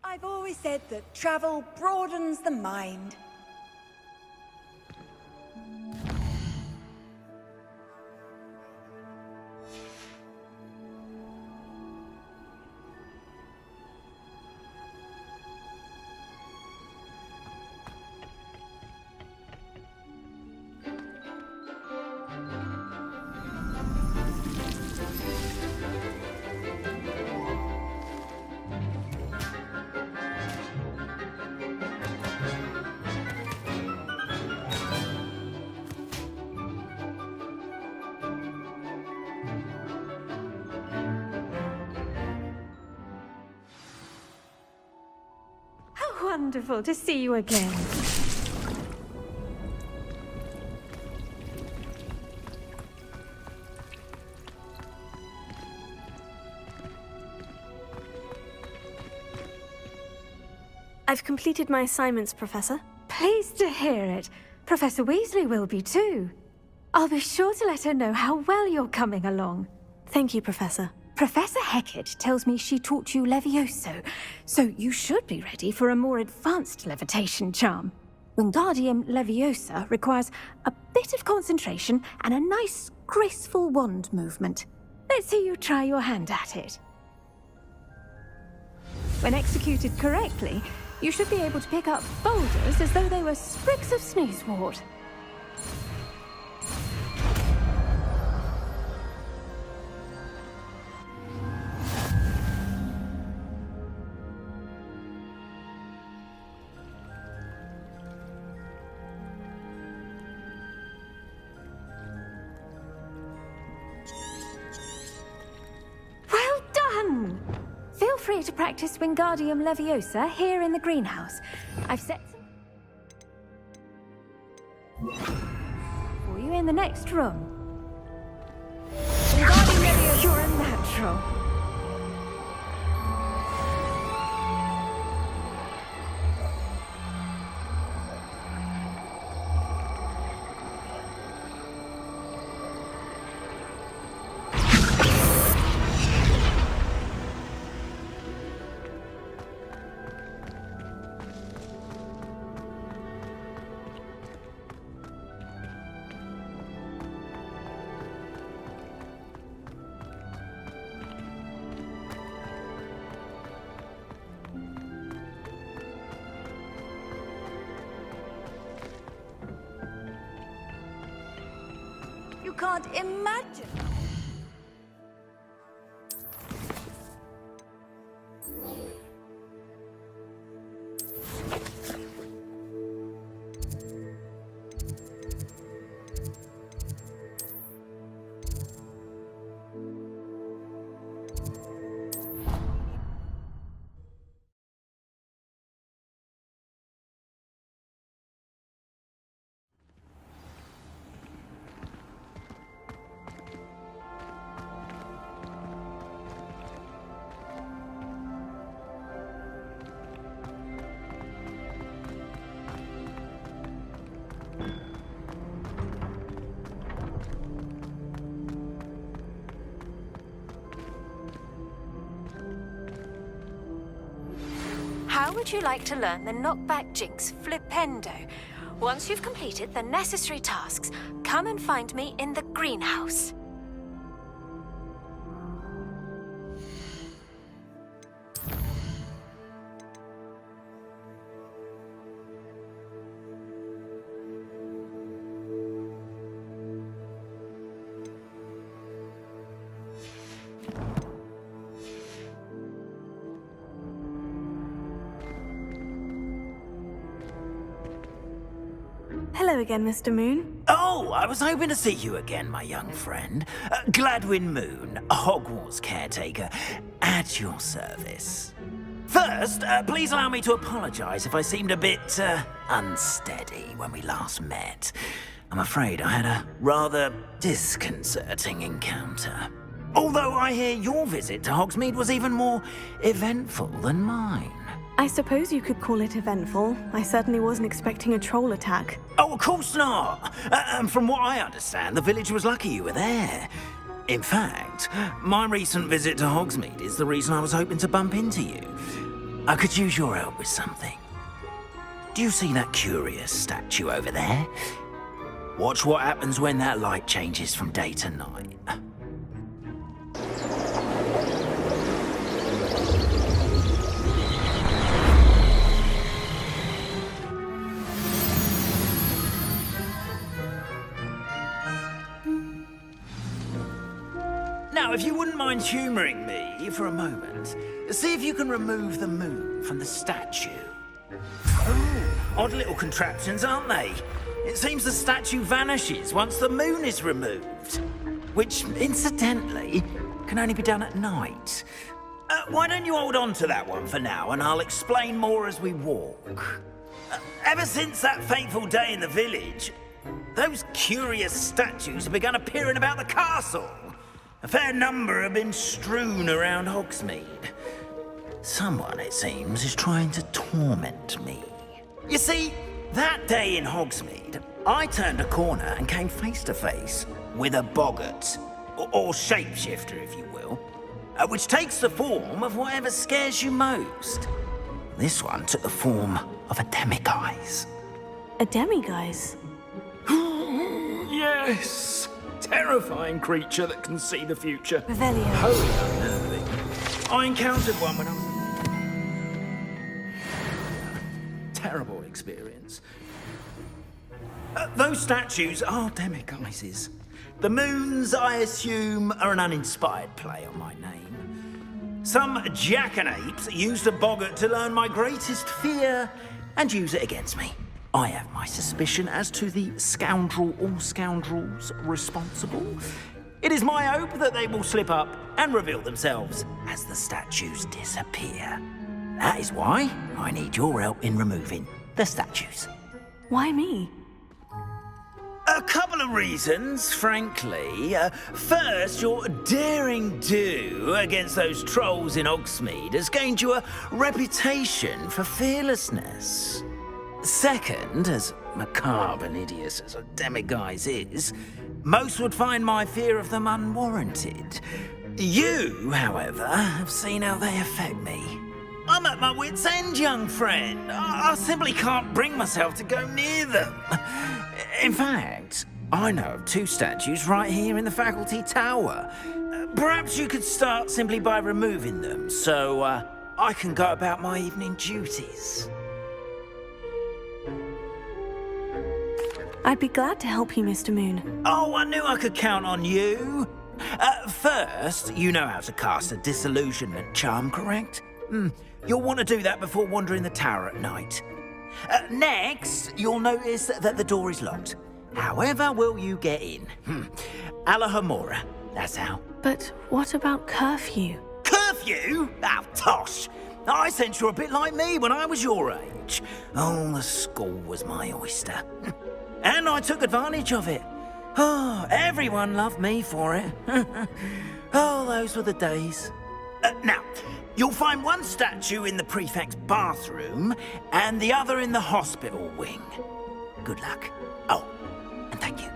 I've always said that travel broadens the mind. Wonderful to see you again. I've completed my assignments, Professor. Pleased to hear it. Professor Weasley will be too. I'll be sure to let her know how well you're coming along. Thank you, Professor. Professor Hecat tells me she taught you Levioso, so you should be ready for a more advanced levitation charm. Wingardium Leviosa requires a bit of concentration and a nice, graceful wand movement. Let's see you try your hand at it. When executed correctly, you should be able to pick up boulders as though they were sprigs of sneezewort. ready to practice Wingardium Leviosa here in the greenhouse. I've set some for you in the next room. Wingardium Leviosa, you're a natural. You can't imagine. How would you like to learn the knockback jinx Flipendo? Once you've completed the necessary tasks, come and find me in the greenhouse. Hello again, Mr. Moon. Oh, I was hoping to see you again, my young friend. Gladwin Moon, Hogwarts caretaker, at your service. First, please allow me to apologize if I seemed a bit unsteady when we last met. I'm afraid I had a rather disconcerting encounter. Although I hear your visit to Hogsmeade was even more eventful than mine. I suppose you could call it eventful. I certainly wasn't expecting a troll attack. Oh, of course not. And from what I understand, the village was lucky you were there. In fact, my recent visit to Hogsmeade is the reason I was hoping to bump into you. I could use your help with something. Do you see that curious statue over there? Watch what happens when that light changes from day to night. Now, if you wouldn't mind humouring me for a moment, see if you can remove the moon from the statue. Oh, odd little contraptions, aren't they? It seems the statue vanishes once the moon is removed. Which, incidentally, can only be done at night. Why don't you hold on to that one for now, and I'll explain more as we walk. Ever since that fateful day in the village, those curious statues have begun appearing about the castle. A fair number have been strewn around Hogsmeade. Someone, it seems, is trying to torment me. You see, that day in Hogsmeade, I turned a corner and came face to face with a boggart, or shapeshifter, if you will, which takes the form of whatever scares you most. This one took the form of a demiguise. A demiguise? Yes! Terrifying creature that can see the future. Revelio. Wholly unnerving. I encountered one when I was... Terrible experience. Those statues are demiguises. The moons, I assume, are an uninspired play on my name. Some jackanapes used a boggart to learn my greatest fear and use it against me. I have my suspicion as to the scoundrel or scoundrels responsible. It is my hope that they will slip up and reveal themselves as the statues disappear. That is why I need your help in removing the statues. Why me? A couple of reasons, frankly. First, your daring do against those trolls in Hogsmeade has gained you a reputation for fearlessness. Second, as macabre and hideous as a demiguise is, most would find my fear of them unwarranted. You, however, have seen how they affect me. I'm at my wit's end, young friend. I simply can't bring myself to go near them. In fact, I know of 2 statues right here in the faculty tower. Perhaps you could start simply by removing them, so I can go about my evening duties. I'd be glad to help you, Mr. Moon. Oh, I knew I could count on you. First, you know how to cast a disillusionment charm, correct? You'll want to do that before wandering the tower at night. Next, you'll notice that the door is locked. However will you get in? Alahomora, that's how. But what about curfew? Curfew? Oh, tosh! I sense you're a bit like me when I was your age. Oh, the school was my oyster. And I took advantage of it. Oh, everyone loved me for it. Oh, those were the days. Now, you'll find one statue in the prefect's bathroom and the other in the hospital wing. Good luck. Oh, and thank you.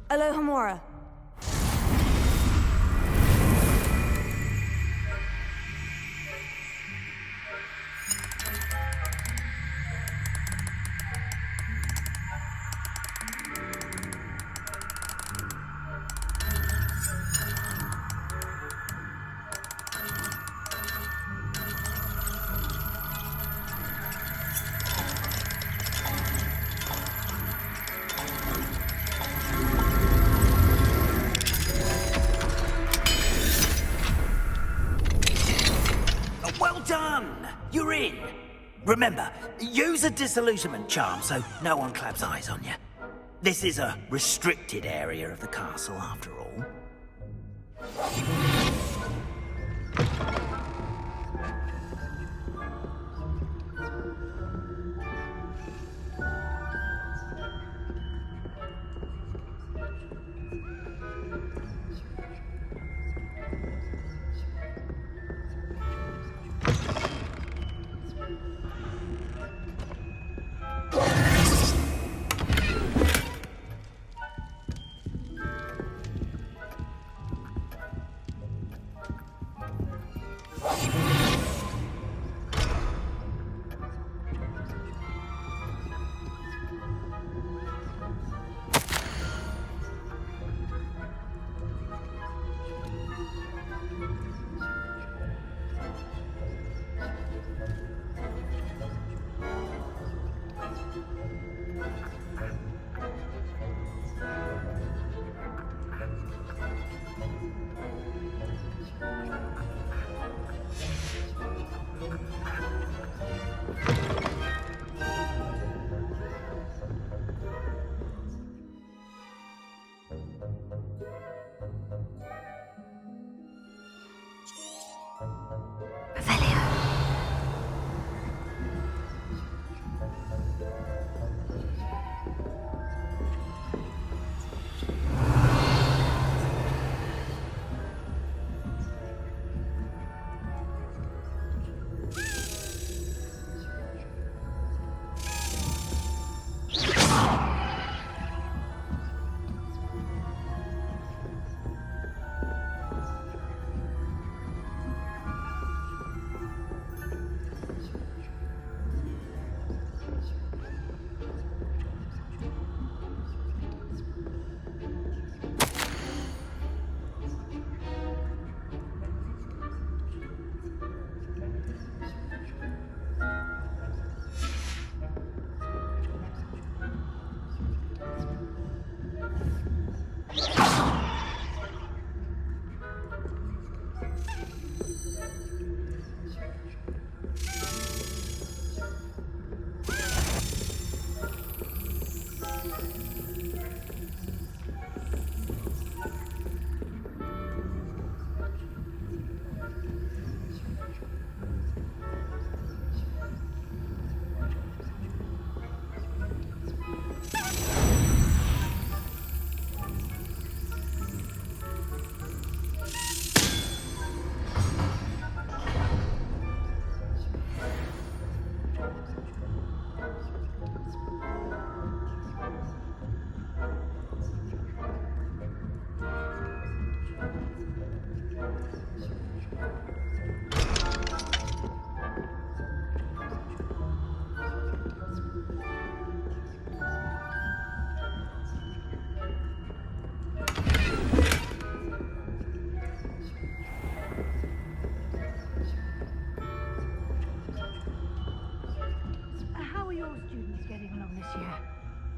Alohomora. You're in. Remember, use a disillusionment charm so no one claps eyes on you. This is a restricted area of the castle, after all.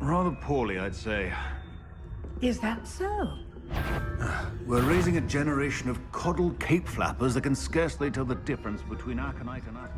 Rather poorly, I'd say. Is that so? We're raising a generation of coddled cape flappers that can scarcely tell the difference between Arcanite and us.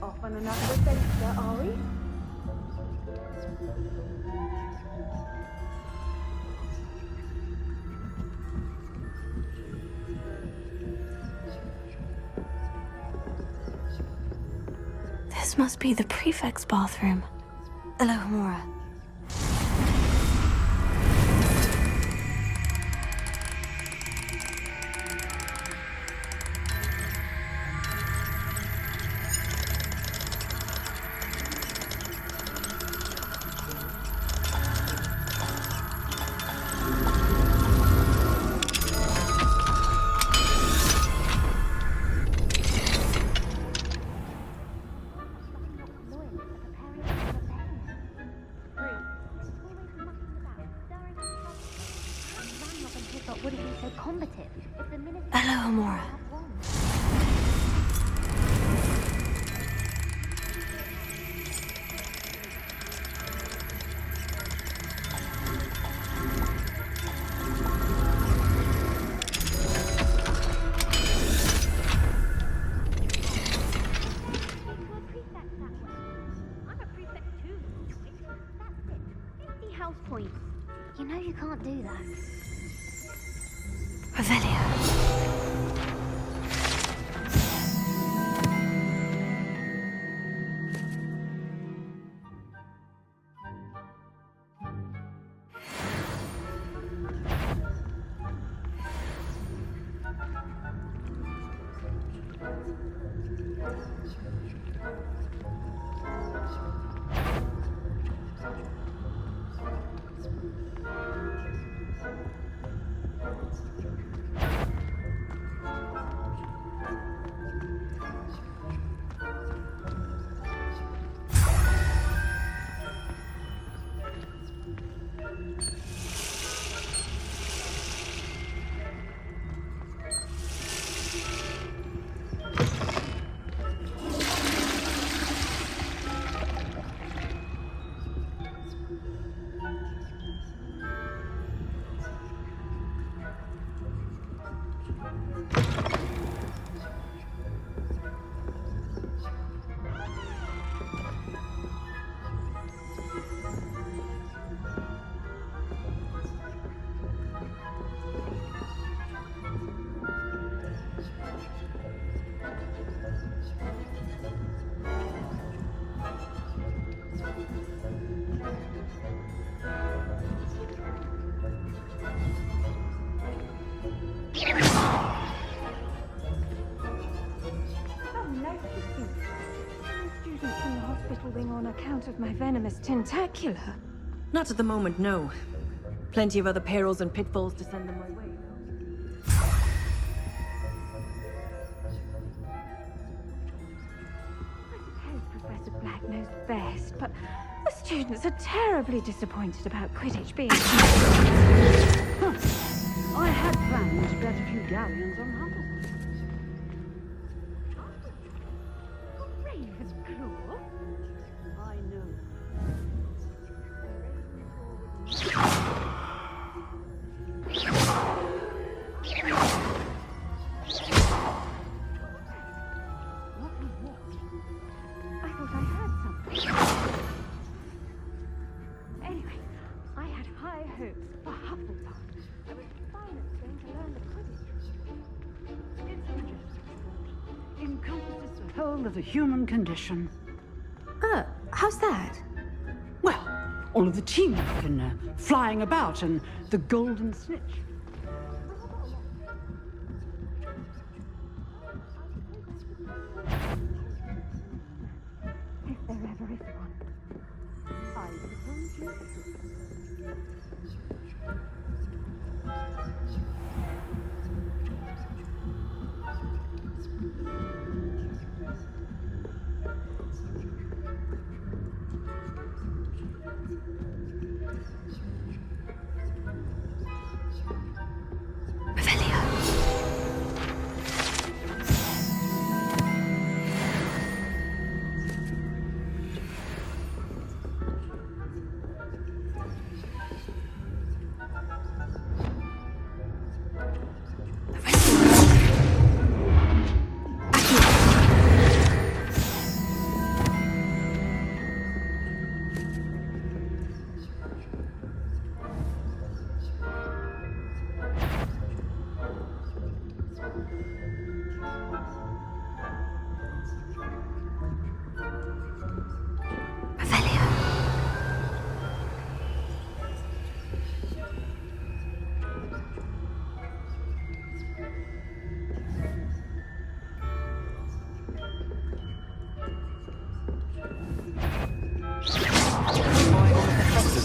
Off on another adventure, are we? This must be the prefect's bathroom. Alohomora. Alohomora. House points. You know you can't do that. Revelio. On account of my venomous tentacular. Not at the moment, no. Plenty of other perils and pitfalls to send them my way. I suppose Professor Black knows best, but the students are terribly disappointed about Quidditch being... I had planned to bet a few galleons on Hufflepuff. Ravenclaw? I know. What was what? I thought I heard something. Anyway, I had high hopes for Hufflepuff. I was finally going to learn the Quidditch. It's the whole of the human condition. How's that? Well, all of the teamwork and flying about and the golden snitch. If there ever is one. I suppose you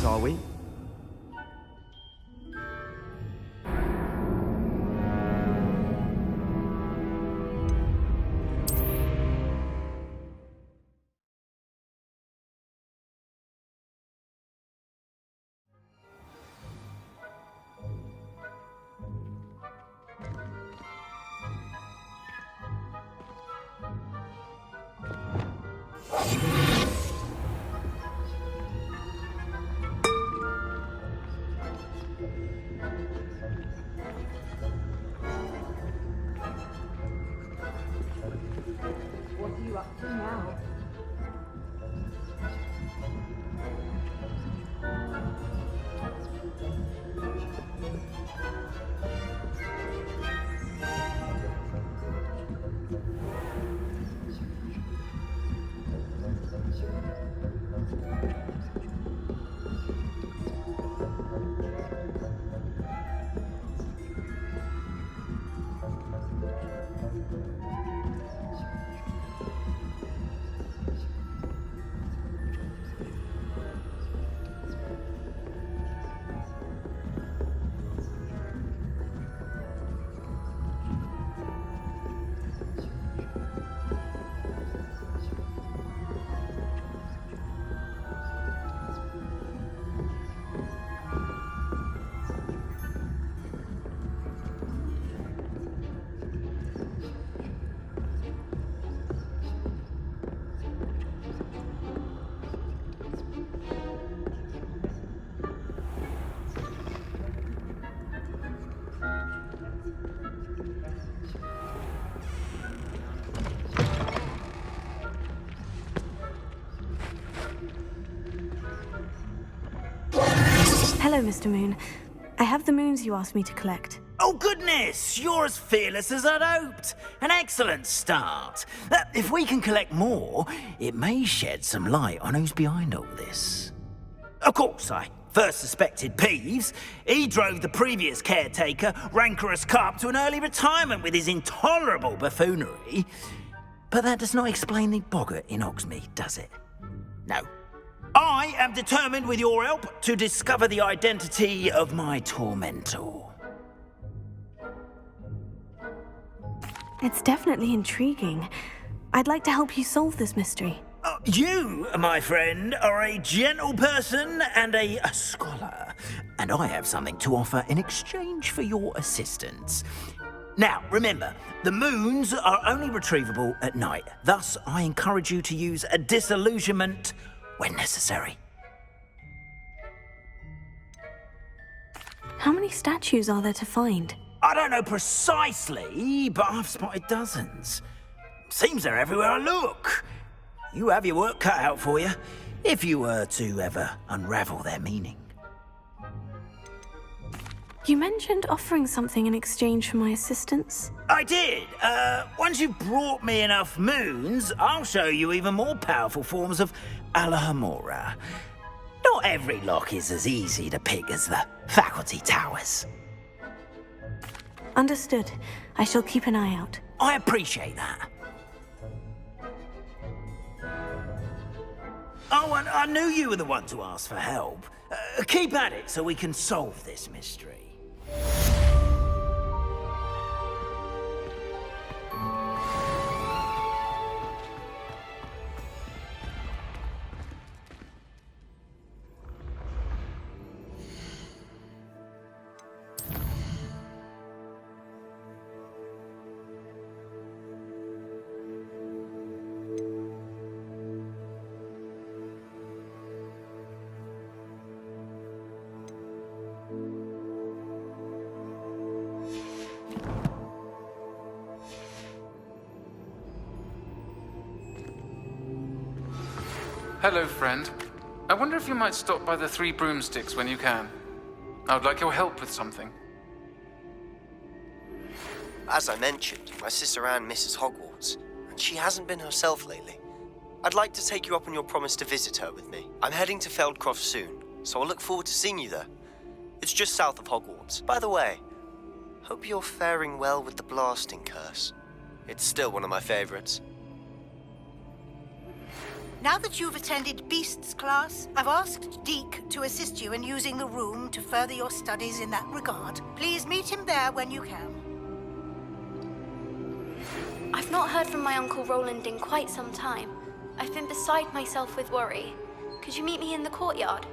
Are we? What are you up to now? Hello, Mr. Moon. I have the moons you asked me to collect. Oh, goodness! You're as fearless as I'd hoped. An excellent start. If we can collect more, it may shed some light on who's behind all this. Of course, I first suspected Peeves. He drove the previous caretaker, Rancorous Carp, to an early retirement with his intolerable buffoonery. But that does not explain the boggart in Hogsmeade, does it? No. I am determined, with your help, to discover the identity of my tormentor. It's definitely intriguing. I'd like to help you solve this mystery. You, my friend, are a gentle person and a scholar, and I have something to offer in exchange for your assistance. Now, remember, the moons are only retrievable at night. Thus, I encourage you to use a disillusionment when necessary. How many statues are there to find? I don't know precisely, but I've spotted dozens. Seems they're everywhere I look. You have your work cut out for you, if you were to ever unravel their meaning. You mentioned offering something in exchange for my assistance. I did. Once you've brought me enough moons, I'll show you even more powerful forms of Alhamora. Not every lock is as easy to pick as the faculty towers. Understood. I shall keep an eye out. I appreciate that. Oh, and I knew you were the one to ask for help. Keep at it so we can solve this mystery. Hello, friend. I wonder if you might stop by the Three Broomsticks when you can. I would like your help with something. As I mentioned, my sister Anne misses Hogwarts, and she hasn't been herself lately. I'd like to take you up on your promise to visit her with me. I'm heading to Feldcroft soon, so I'll look forward to seeing you there. It's just south of Hogwarts. By the way, hope you're faring well with the blasting curse. It's still one of my favorites. Now that you've attended Beasts class, I've asked Deke to assist you in using the room to further your studies in that regard. Please meet him there when you can. I've not heard from my Uncle Roland in quite some time. I've been beside myself with worry. Could you meet me in the courtyard?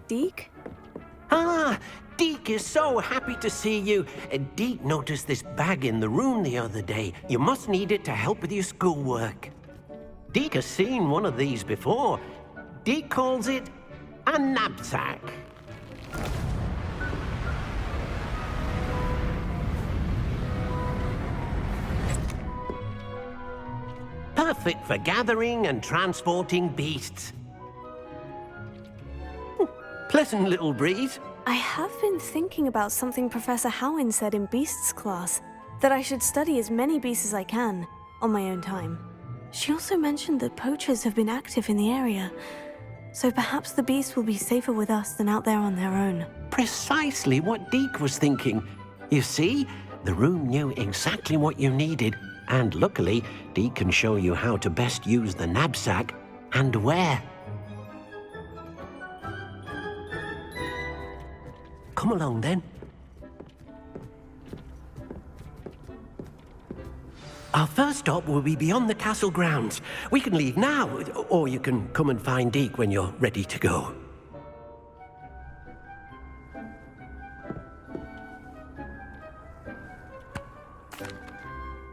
Deke? Ah, Deke is so happy to see you. Deke noticed this bag in the room the other day. You must need it to help with your schoolwork. Deke has seen one of these before. Deke calls it a knapsack. Perfect for gathering and transporting beasts. Pleasant little breeze. I have been thinking about something Professor Howin said in Beasts class, that I should study as many beasts as I can, on my own time. She also mentioned that poachers have been active in the area, so perhaps the beasts will be safer with us than out there on their own. Precisely what Deke was thinking. You see, the room knew exactly what you needed, and luckily, Deke can show you how to best use the knapsack and where. Come along, then. Our first stop will be beyond the castle grounds. We can leave now, or you can come and find Deke when you're ready to go.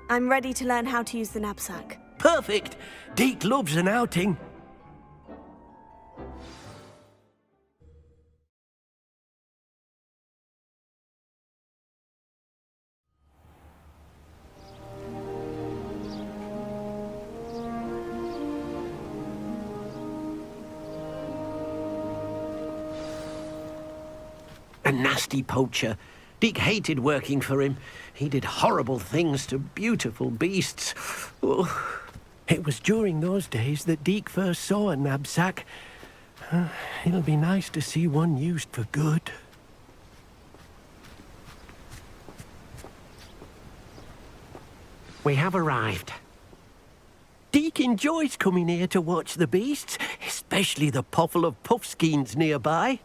I'm ready to learn how to use the knapsack. Perfect! Deke loves an outing. A nasty poacher. Deke hated working for him. He did horrible things to beautiful beasts. Oh, it was during those days that Deke first saw a knapsack. It'll be nice to see one used for good. We have arrived. Deke enjoys coming here to watch the beasts, especially the potful of puffskeins nearby.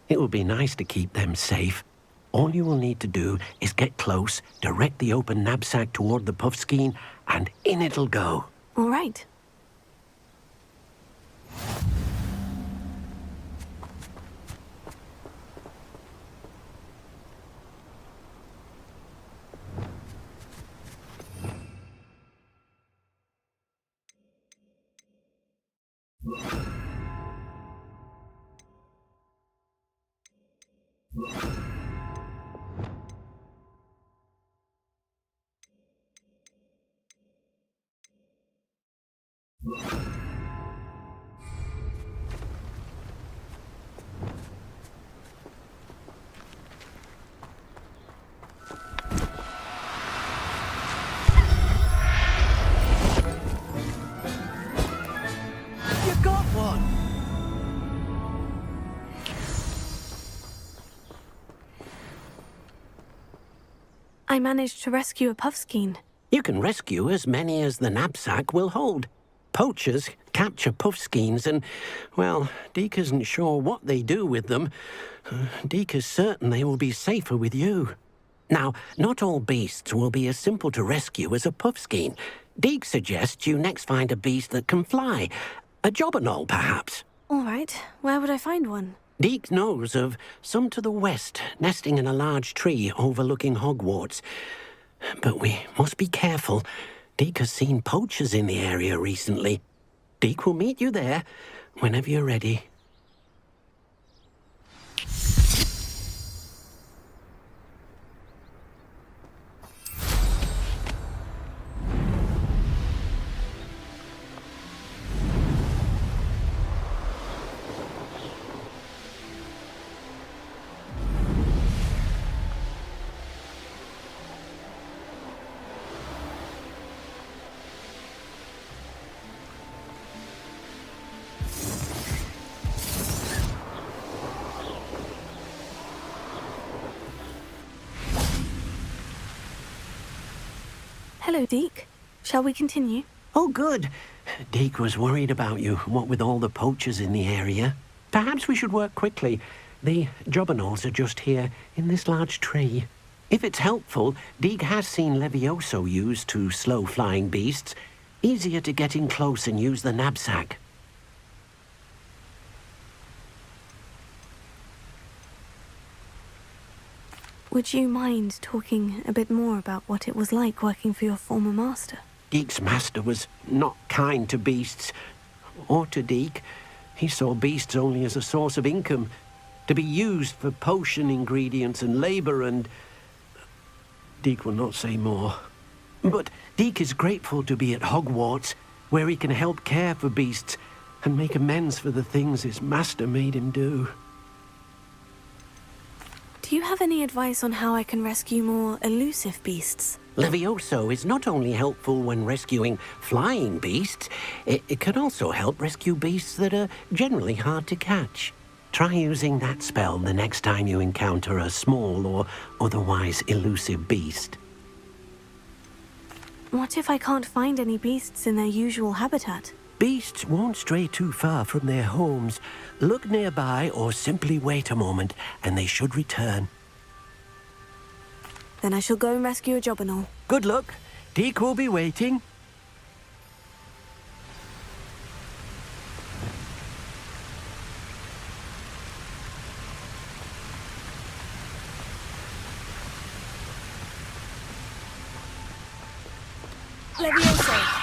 It will be nice to keep them safe. All you will need to do is get close, direct the open knapsack toward the puffskein, and in it'll go. All right. You got one! I managed to rescue a puffskein. You can rescue as many as the knapsack will hold. Poachers capture puffskeins and, well, Deke isn't sure what they do with them. Deke is certain they will be safer with you. Now, not all beasts will be as simple to rescue as a puffskein. Deke suggests you next find a beast that can fly. A jobberknoll, perhaps. All right. Where would I find one? Deke knows of some to the west, nesting in a large tree overlooking Hogwarts. But we must be careful. Deke has seen poachers in the area recently. Deke will meet you there whenever you're ready. Hello, Deke. Shall we continue? Oh, good. Deke was worried about you, what with all the poachers in the area. Perhaps we should work quickly. The jobberknolls are just here, in this large tree. If it's helpful, Deke has seen Levioso used to slow flying beasts. Easier to get in close and use the knapsack. Would you mind talking a bit more about what it was like working for your former master? Deke's master was not kind to beasts, or to Deke. He saw beasts only as a source of income, to be used for potion ingredients and labor, and Deke will not say more. But Deke is grateful to be at Hogwarts, where he can help care for beasts and make amends for the things his master made him do. Do you have any advice on how I can rescue more elusive beasts? Levioso is not only helpful when rescuing flying beasts, it can also help rescue beasts that are generally hard to catch. Try using that spell the next time you encounter a small or otherwise elusive beast. What if I can't find any beasts in their usual habitat? Beasts won't stray too far from their homes. Look nearby or simply wait a moment and they should return. Then I shall go and rescue a jobberknoll. Good luck. Deke will be waiting. Levioso!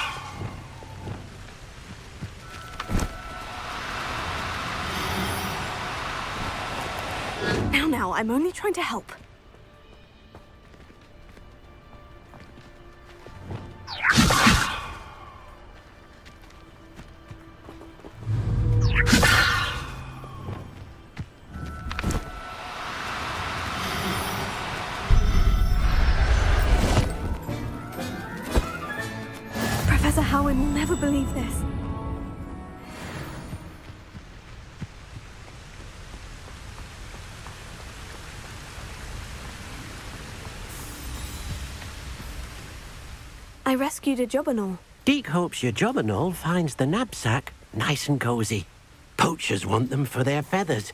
Now, I'm only trying to help. Owen will never believe this. I rescued a jobberknoll. Deek hopes your jobberknoll finds the knapsack nice and cozy. Poachers want them for their feathers,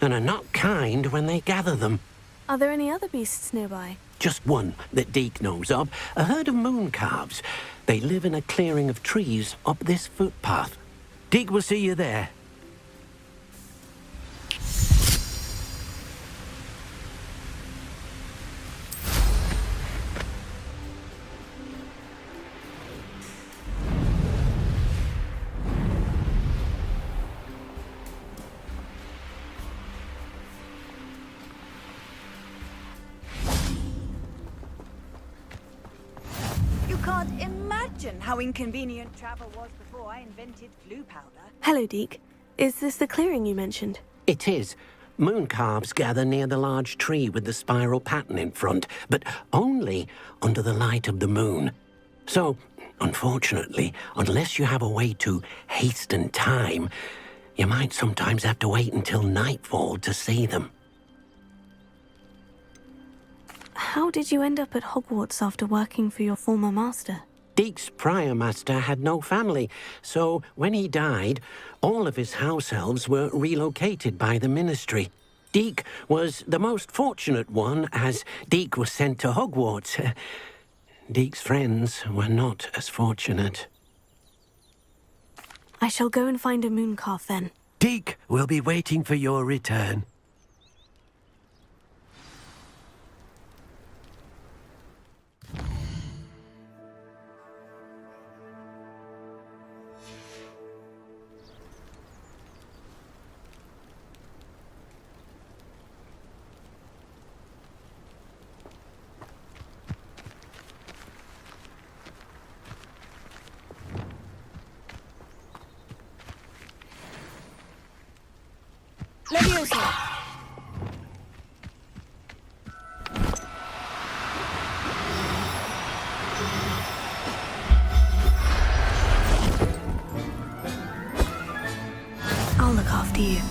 and are not kind when they gather them. Are there any other beasts nearby? Just one that Deek knows of, a herd of moon calves. They live in a clearing of trees up this footpath. Deek will see you there. Can't imagine how inconvenient travel was before I invented glue powder. Hello, Deek. Is this the clearing you mentioned? It is. Moon calves gather near the large tree with the spiral pattern in front, but only under the light of the moon. So, unfortunately, unless you have a way to hasten time, you might sometimes have to wait until nightfall to see them. How did you end up at Hogwarts after working for your former master? Deek's prior master had no family, so when he died, all of his house elves were relocated by the ministry. Deek was the most fortunate one, as Deek was sent to Hogwarts. Deek's friends were not as fortunate. I shall go and find a mooncalf then. Deek will be waiting for your return. Leviosa! I'll look after you.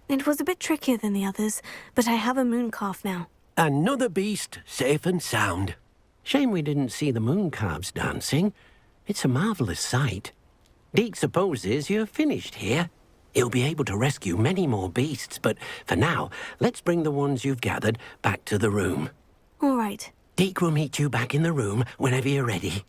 It was a bit trickier than the others, but I have a mooncalf now. Another beast safe and sound. Shame we didn't see the moon calves dancing. It's a marvellous sight. Deek supposes you're finished here. He'll be able to rescue many more beasts, but for now, let's bring the ones you've gathered back to the room. All right. Deek will meet you back in the room whenever you're ready.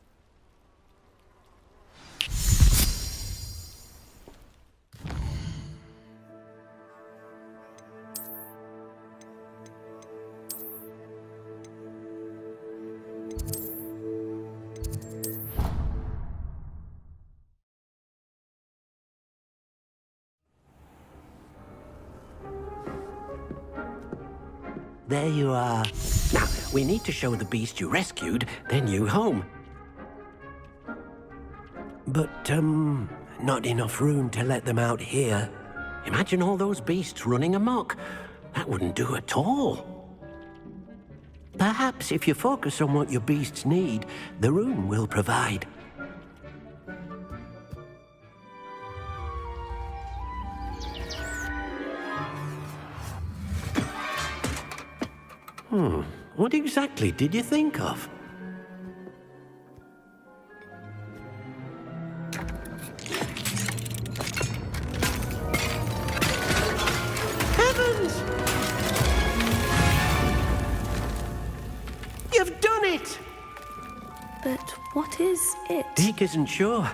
There you are. Now, we need to show the beast you rescued their new home. But, not enough room to let them out here. Imagine all those beasts running amok. That wouldn't do at all. Perhaps if you focus on what your beasts need, the room will provide. What exactly did you think of? Heavens! You've done it! But what is it? Deek isn't sure.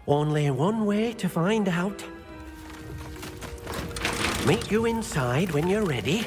Only one way to find out. Meet you inside when you're ready.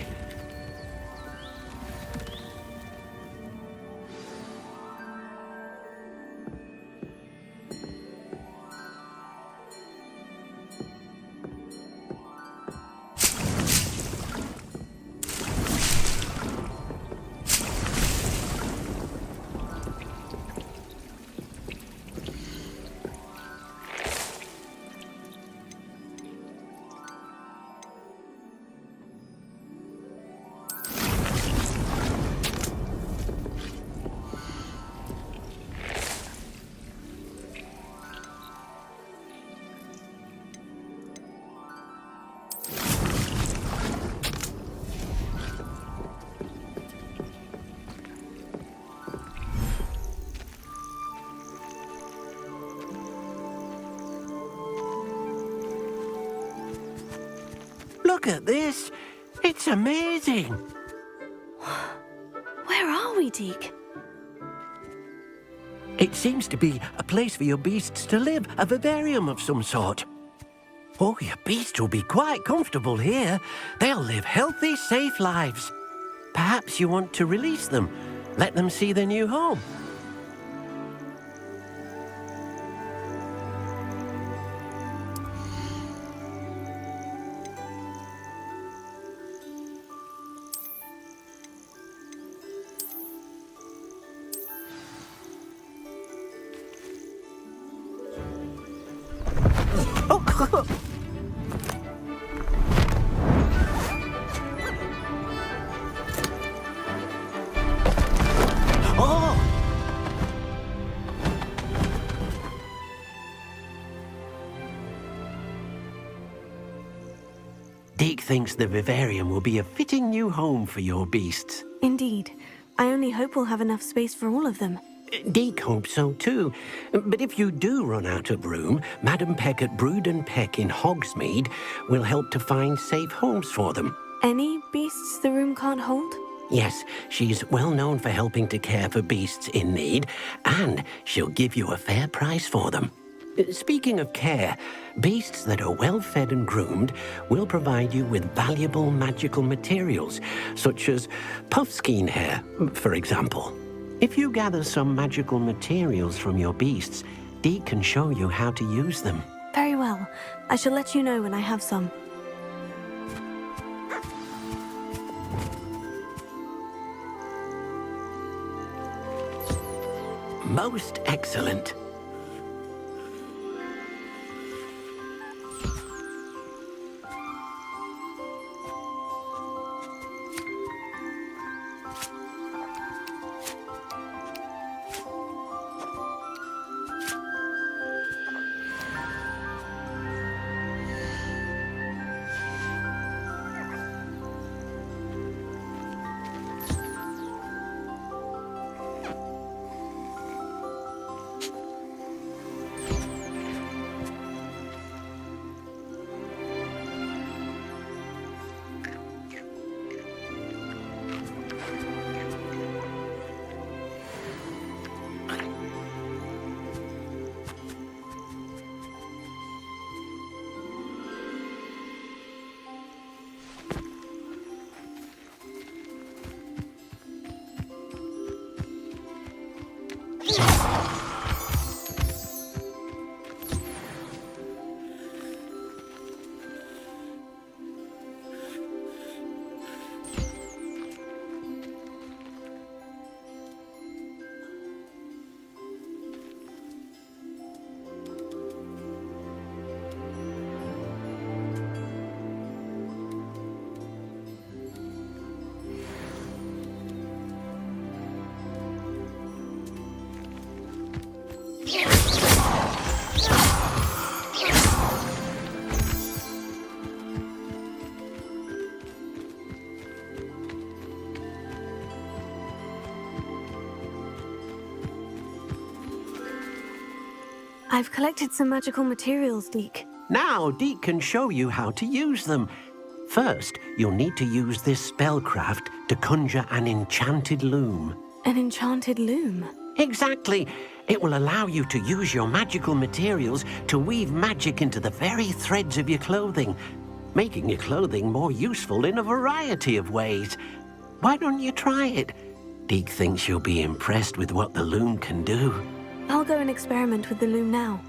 Look at this. It's amazing. Where are we, Deke? It seems to be a place for your beasts to live, a vivarium of some sort. Oh, your beasts will be quite comfortable here. They'll live healthy, safe lives. Perhaps you want to release them, let them see their new home. Deke thinks the vivarium will be a fitting new home for your beasts. Indeed. I only hope we'll have enough space for all of them. Deke hopes so too. But if you do run out of room, Madam Peck at Brood and Peck in Hogsmeade will help to find safe homes for them. Any beasts the room can't hold? Yes, she's well known for helping to care for beasts in need, and she'll give you a fair price for them. Speaking of care, beasts that are well fed and groomed will provide you with valuable magical materials, such as puffskein hair, for example. If you gather some magical materials from your beasts, Deke can show you how to use them. Very well. I shall let you know when I have some. Most excellent. I've collected some magical materials, Deke. Now Deke can show you how to use them. First, you'll need to use this spellcraft to conjure an enchanted loom. An enchanted loom? Exactly. It will allow you to use your magical materials to weave magic into the very threads of your clothing, making your clothing more useful in a variety of ways. Why don't you try it? Deke thinks you'll be impressed with what the loom can do. I'll go and experiment with the loom now.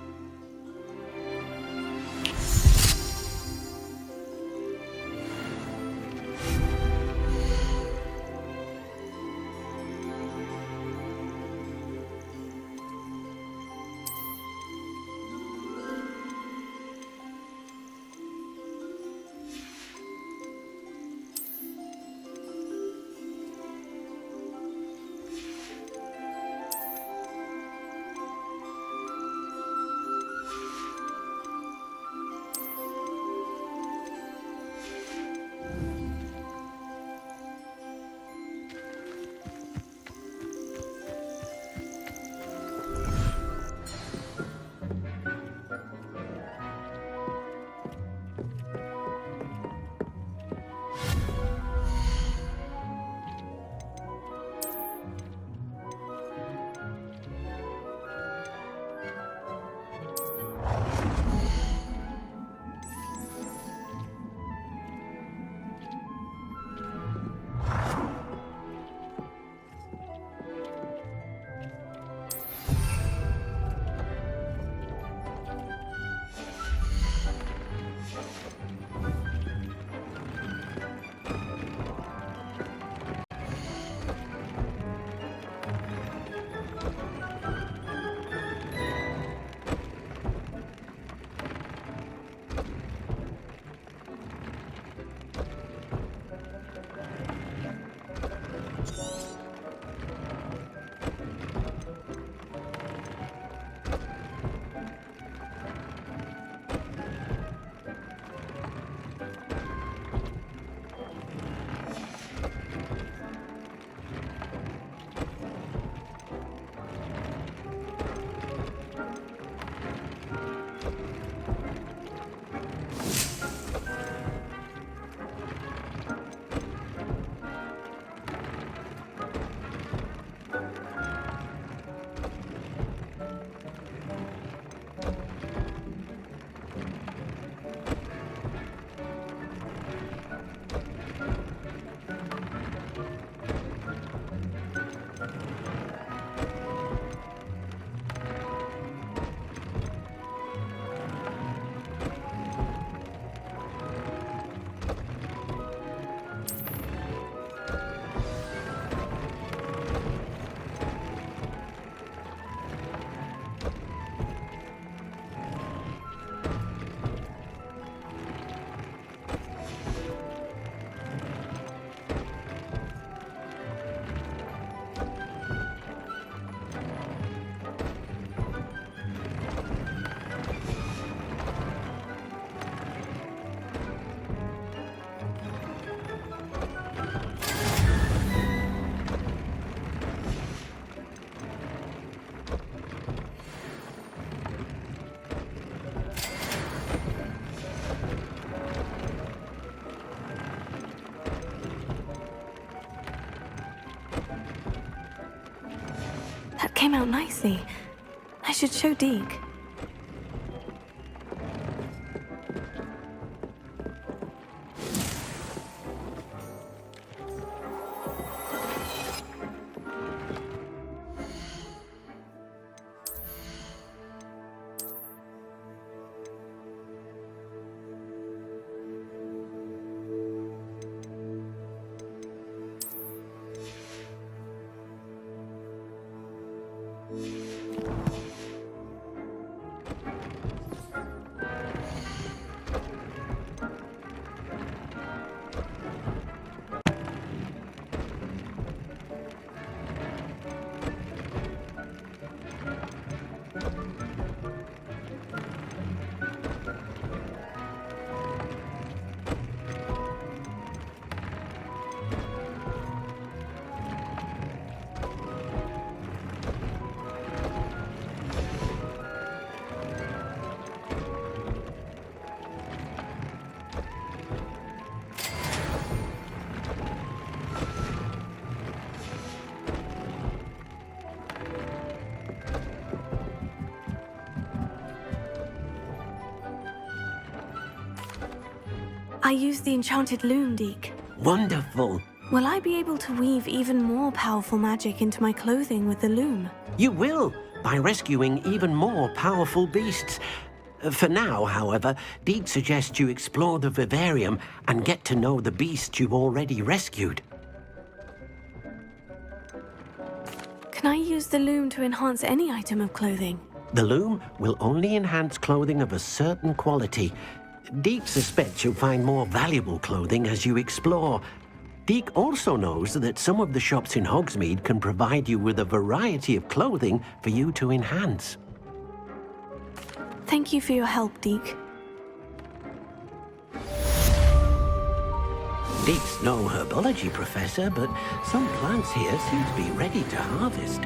That came out nicely. I should show Deke. I used the enchanted loom, Deke. Wonderful. Will I be able to weave even more powerful magic into my clothing with the loom? You will, by rescuing even more powerful beasts. For now, however, Deke suggests you explore the vivarium and get to know the beasts you've already rescued. Can I use the loom to enhance any item of clothing? The loom will only enhance clothing of a certain quality. Deke suspects you'll find more valuable clothing as you explore. Deke also knows that some of the shops in Hogsmeade can provide you with a variety of clothing for you to enhance. Thank you for your help, Deke. Deke's no herbology professor, but some plants here seem to be ready to harvest.